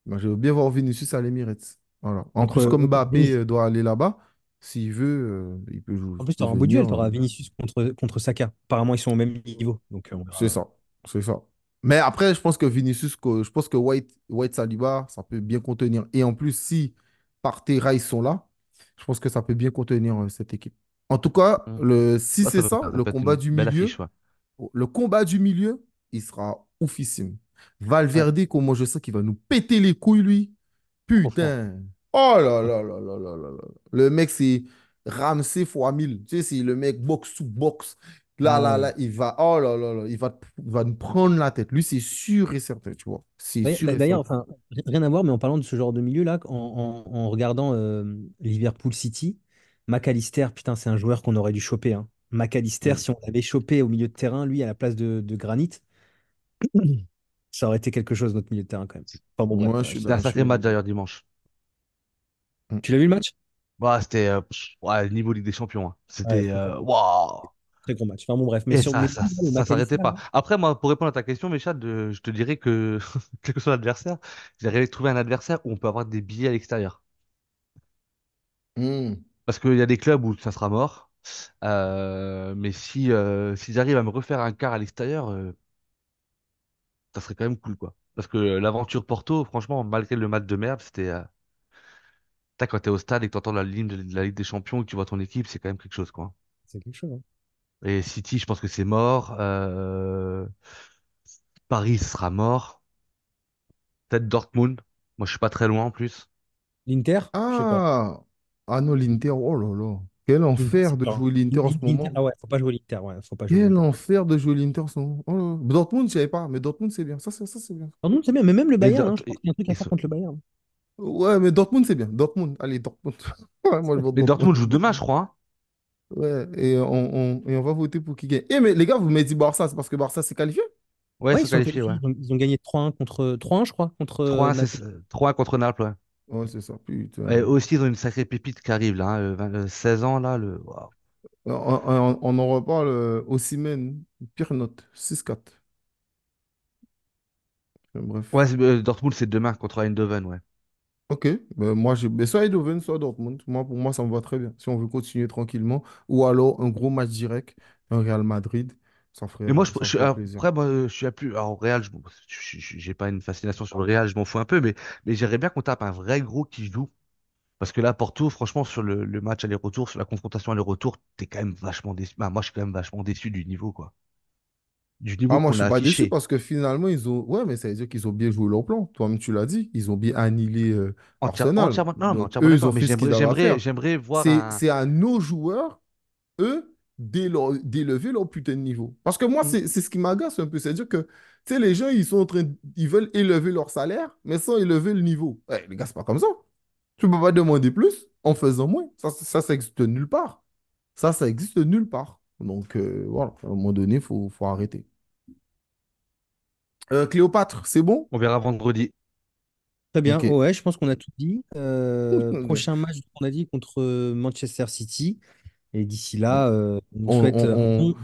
Moi, je veux bien voir Vinicius à l'Emirates. Voilà. En plus, Contre comme Mbappé Vinicius. doit aller là-bas, s'il veut, il peut jouer, En il plus, tu peut auras un beau duel, venir. tu auras Vinicius contre Saka. Apparemment, ils sont au même niveau. Donc, on C'est verra. ça. C'est ça. Mais après, je pense que Vinicius, je pense que White Saliba, ça peut bien contenir. Et en plus, si Partey ils sont là, je pense que ça peut bien contenir cette équipe. En tout cas, hmm. si Ouais, c'est ça, ça peut être une belle affiche, ouais. le combat du milieu, il sera oufissime. Ouais, Valverde, comment je sais qu'il va nous péter les couilles, lui. trop fort. Putain. Oh là là là là là là là. Le mec, c'est Ramsey fois 1000. Tu sais, c'est le mec box to box. Là, Ah là, ouais. là, il va. Oh là là là. Il va nous prendre la tête. Lui, c'est sûr et certain, tu vois. C'est sûr et D'ailleurs, certain. enfin, rien à voir, mais en parlant de ce genre de milieu-là, en regardant Liverpool City, McAllister, putain, c'est un joueur qu'on aurait dû choper, hein. McAllister, Mm. si on l'avait chopé au milieu de terrain, lui, à la place de Granit, ça aurait été quelque chose, notre milieu de terrain, quand même. Enfin bon, bref, Moi, C'était un sacré match d'ailleurs dimanche. Mm. Tu l'as vu le match? Bah, c'était ouais, niveau Ligue des Champions, hein. Ouais, C'était c'était un waouh! très gros match. Enfin bon, bref, mais Et sur mais le ça s'arrêtait McAllister, pas. là, Après, moi, pour répondre à ta question, Méchad, je te dirais que, quel que soit l'adversaire, j'arrive à trouver un adversaire où on peut avoir des billets à l'extérieur. Mm. Parce qu'il y a des clubs où ça sera mort. Mais si j'arrive à me refaire un quart à l'extérieur, ça serait quand même cool, quoi. Parce que l'aventure Porto, franchement, malgré le match de merde, c'était. Quand t'es au stade et que t'entends la ligne de la Ligue des Champions et que tu vois ton équipe, c'est quand même quelque chose, quoi. c'est quelque chose, hein. Et City, je pense que c'est mort. Paris sera mort. Peut-être Dortmund. Moi, je suis pas très loin en plus. L'Inter, je sais pas. Ah. Ah non, l'Inter. Oh là là. Quel L'Inter, enfer c'est de dur, hein. jouer l'Inter en ce L'Inter, moment. ah ouais, faut pas jouer l'Inter, ouais, faut pas jouer Quel l'Inter. enfer de jouer l'Inter en ce moment. Oh là là. Dortmund, je savais pas. Mais Dortmund, c'est bien. Ça, c'est bien. Pardon, c'est bien, mais même le Et Bayern, hein, je pense qu'il y a un truc à ils faire sont- contre le Bayern. Ouais, mais Dortmund, c'est bien. Dortmund, allez, Dortmund. Ouais, moi, je vote Mais Dortmund. Dortmund joue demain, je crois, hein. Ouais, et on va voter pour qui gagne. Eh, mais les gars, vous m'avez dit Barça, c'est parce que Barça s'est qualifié? Ouais, ils Ouais, ils sont sont qualifiés, qualifiés. ouais. Ils ont gagné 3-1 contre 3-1, je crois, contre 3-1, Naples. 3-1 contre Naples, ouais. Ouais, c'est ça, Et putain. aussi, ils ont une sacrée pépite qui arrive, là, hein, 16 ans, là. Waouh. On en reparle. Osimhen, pire note, 6-4. Ouais, Bref. Dortmund, c'est demain contre Eindhoven, ouais. Ok, ben moi, soit Eindhoven, soit Dortmund. Moi, pour moi, ça me va très bien. Si on veut continuer tranquillement. Ou alors un gros match direct, un Real Madrid, ça Mais moi, ferait, ça ferait plaisir. après, moi, je suis plus. Alors, au Real, j'ai pas une fascination sur le Real, je m'en fous un peu, mais j'aimerais bien qu'on tape un vrai gros qui joue. Parce que là, Porto, franchement, sur le match aller-retour, sur la confrontation aller-retour, t'es quand même vachement déçu. Bah, moi, je suis quand même vachement déçu du niveau, quoi. Du Ah, niveau moi, je qu'on a suis pas déçu affiché. parce que finalement, ils ont. Ouais, mais ça veut dire qu'ils ont bien joué leur plan. Toi-même, tu l'as dit. Ils ont bien annihilé Arsenal. Entièrement, non, mais Donc, entièrement eux, ils ont d'accord. Mais fait ce qu'ils avaient à faire. j'aimerais voir C'est à nos joueurs, eux, d'élever leur putain de niveau. Parce que moi, Mm. c'est ce qui m'agace un peu. C'est-à-dire que, tu sais, les gens, ils sont en train. Ils veulent élever leur salaire, mais sans élever le niveau. Eh, les gars, c'est pas comme ça. Tu peux pas demander plus en faisant moins. Ça existe nulle part. Ça existe nulle part. Donc, voilà. À un moment donné, il faut arrêter. Cléopâtre, c'est bon? Mm. on verra vendredi. Très bien, Ok. ouais, je pense qu'on a tout dit. Prochain match qu'on a dit contre Manchester City. Et d'ici là, on nous On, souhaite on- un on- bon.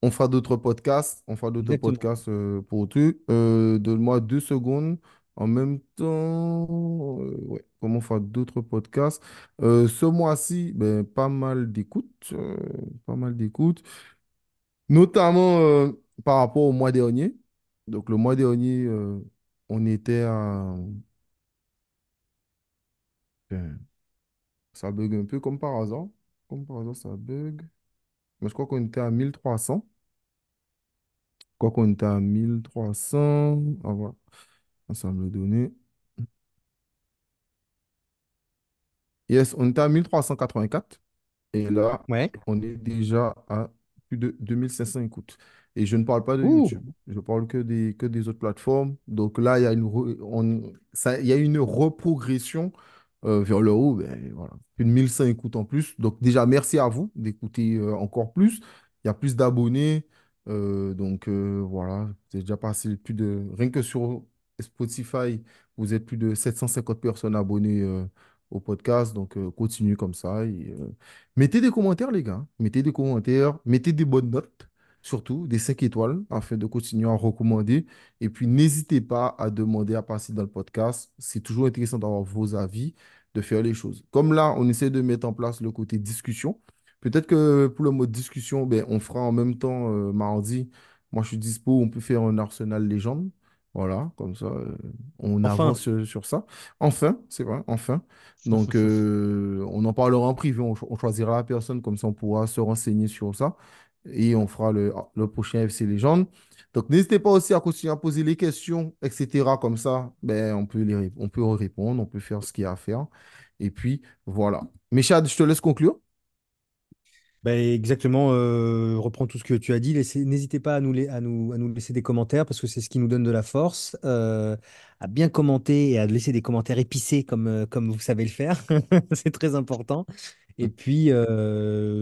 on fera d'autres podcasts. On fera d'autres Exactement. podcasts pour tout. Donne-moi 2 secondes. En même temps, ouais, comment faire d'autres podcasts? Ce mois-ci, ben, pas mal d'écoutes. Pas mal d'écoutes. Notamment par rapport au mois dernier. Donc, le mois dernier. on était à... ben, ça bug un peu comme par hasard. Comme par hasard, ça bug. Mais je crois qu'on était à 1300. Je crois qu'on était à 1300. Ah, voilà. Ça me le donnait. Yes, on était à 1384. Et là, Ouais. on est déjà à plus de 2500 écoutes. Et je ne parle pas de Ouh, YouTube. Je parle que des autres plateformes. Donc là, il y a il y a une reprogression vers le haut. Ben, voilà. Plus de 1100 écoutes en plus. Donc déjà, merci à vous d'écouter encore plus. Il y a plus d'abonnés. Voilà, vous avez déjà passé plus de... Rien que sur Spotify, vous êtes plus de 750 personnes abonnées au podcast. Donc continuez comme ça. Mettez des commentaires, les gars. Mettez des commentaires, mettez des bonnes notes, surtout des 5 étoiles, afin de continuer à recommander. Et puis, n'hésitez pas à demander à passer dans le podcast. C'est toujours intéressant d'avoir vos avis, de faire les choses. Comme là, on essaie de mettre en place le côté discussion. Peut-être que pour le mode discussion, ben, on fera en même temps mardi. Moi, je suis dispo, on peut faire un Arsenal légende. Voilà, comme ça, on enfin. avance sur ça. Enfin, c'est vrai, enfin. Donc, on en parlera en privé, on choisira la personne, comme ça on pourra se renseigner sur ça et on fera le prochain FC Légende. Donc, n'hésitez pas aussi à continuer à poser les questions, etc. Comme ça, ben, on peut répondre, on peut faire ce qu'il y a à faire. Et puis, voilà. Méchad, je te laisse conclure. Bah, exactement, reprends tout ce que tu as dit. N'hésitez pas à nous laisser des commentaires parce que c'est ce qui nous donne de la force. À bien commenter et à laisser des commentaires épicés comme vous savez le faire. C'est très important. Et puis,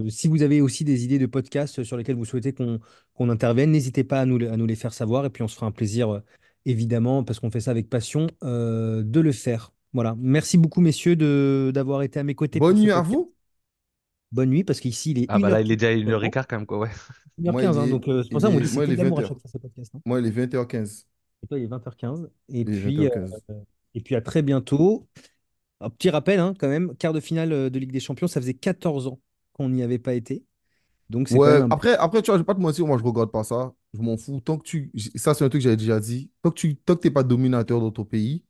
si vous avez aussi des idées de podcasts sur lesquels vous souhaitez qu'on intervienne, n'hésitez pas à nous les faire savoir. Et puis, on se fera un plaisir, évidemment, parce qu'on fait ça avec passion, de le faire. Voilà. Merci beaucoup, messieurs, d'avoir été à mes côtés Bonne pour ce nuit à podcast. vous. Bonne nuit, parce qu'ici, il est Ah bah là, il est 1h15 déjà une heure et actuellement. quart quand même, quoi, ouais. 1h15, hein, donc c'est pour ça qu'on dit Moi, c'était il est de l'amour à 20h. chaque fois ce podcast, hein. Moi, il est 20h15. Et toi, il est 20h15. Et puis à très bientôt. Un petit rappel, hein, quand même, quart de finale de Ligue des Champions, ça faisait 14 ans qu'on n'y avait pas été. Donc c'est quand même Ouais, un... après, tu vois, je vais pas te mentir, moi, je regarde pas ça. Je m'en fous. Ça, c'est un truc que j'avais déjà dit. Tant que t'es pas dominateur dans ton pays,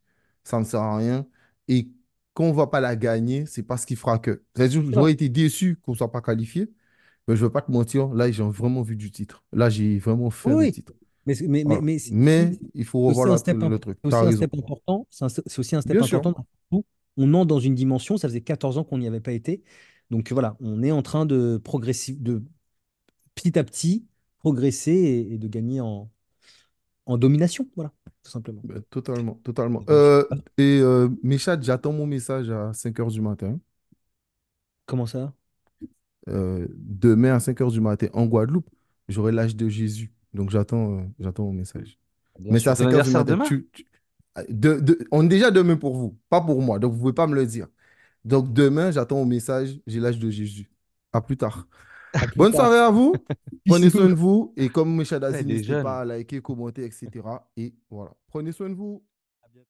ça ne sert à rien. Et qu'on va pas la gagner, c'est pas ce qui fera que. C'est-à-dire, C'est vrai. j'aurais été déçu qu'on soit pas qualifié, mais je vais pas te mentir. Là, j'ai vraiment vu du titre. Là, j'ai vraiment Oui, fait le oui. titre. Mais Voilà. c'est Mais il faut revoir aussi un le truc. c'est T'as aussi un raison. step important. C'est aussi un step Bien sûr. important. On entre dans une dimension, ça faisait 14 ans qu'on n'y avait pas été. Donc voilà, on est en train de progresser, de petit à petit progresser et de gagner en domination. Voilà, tout simplement. Ben, totalement, totalement. Donc, Méchad, j'attends mon message à 5 heures du matin. comment ça? Demain à 5 heures du matin en Guadeloupe, j'aurai l'âge de Jésus. Donc j'attends mon message. Bien Mais c'est sûr. à Ton 5 heures du anniversaire matin. demain? On est déjà demain pour vous, pas pour moi. Donc vous ne pouvez pas me le dire. Donc demain, j'attends mon message, j'ai l'âge de Jésus. À plus tard. À plus Bonne tard. soirée à vous. Prenez soin Bisous. de vous. Et comme Michel Ah, Dazi, il est n'hésitez jeune. pas à liker, commenter, etc. Et voilà. Prenez soin de vous.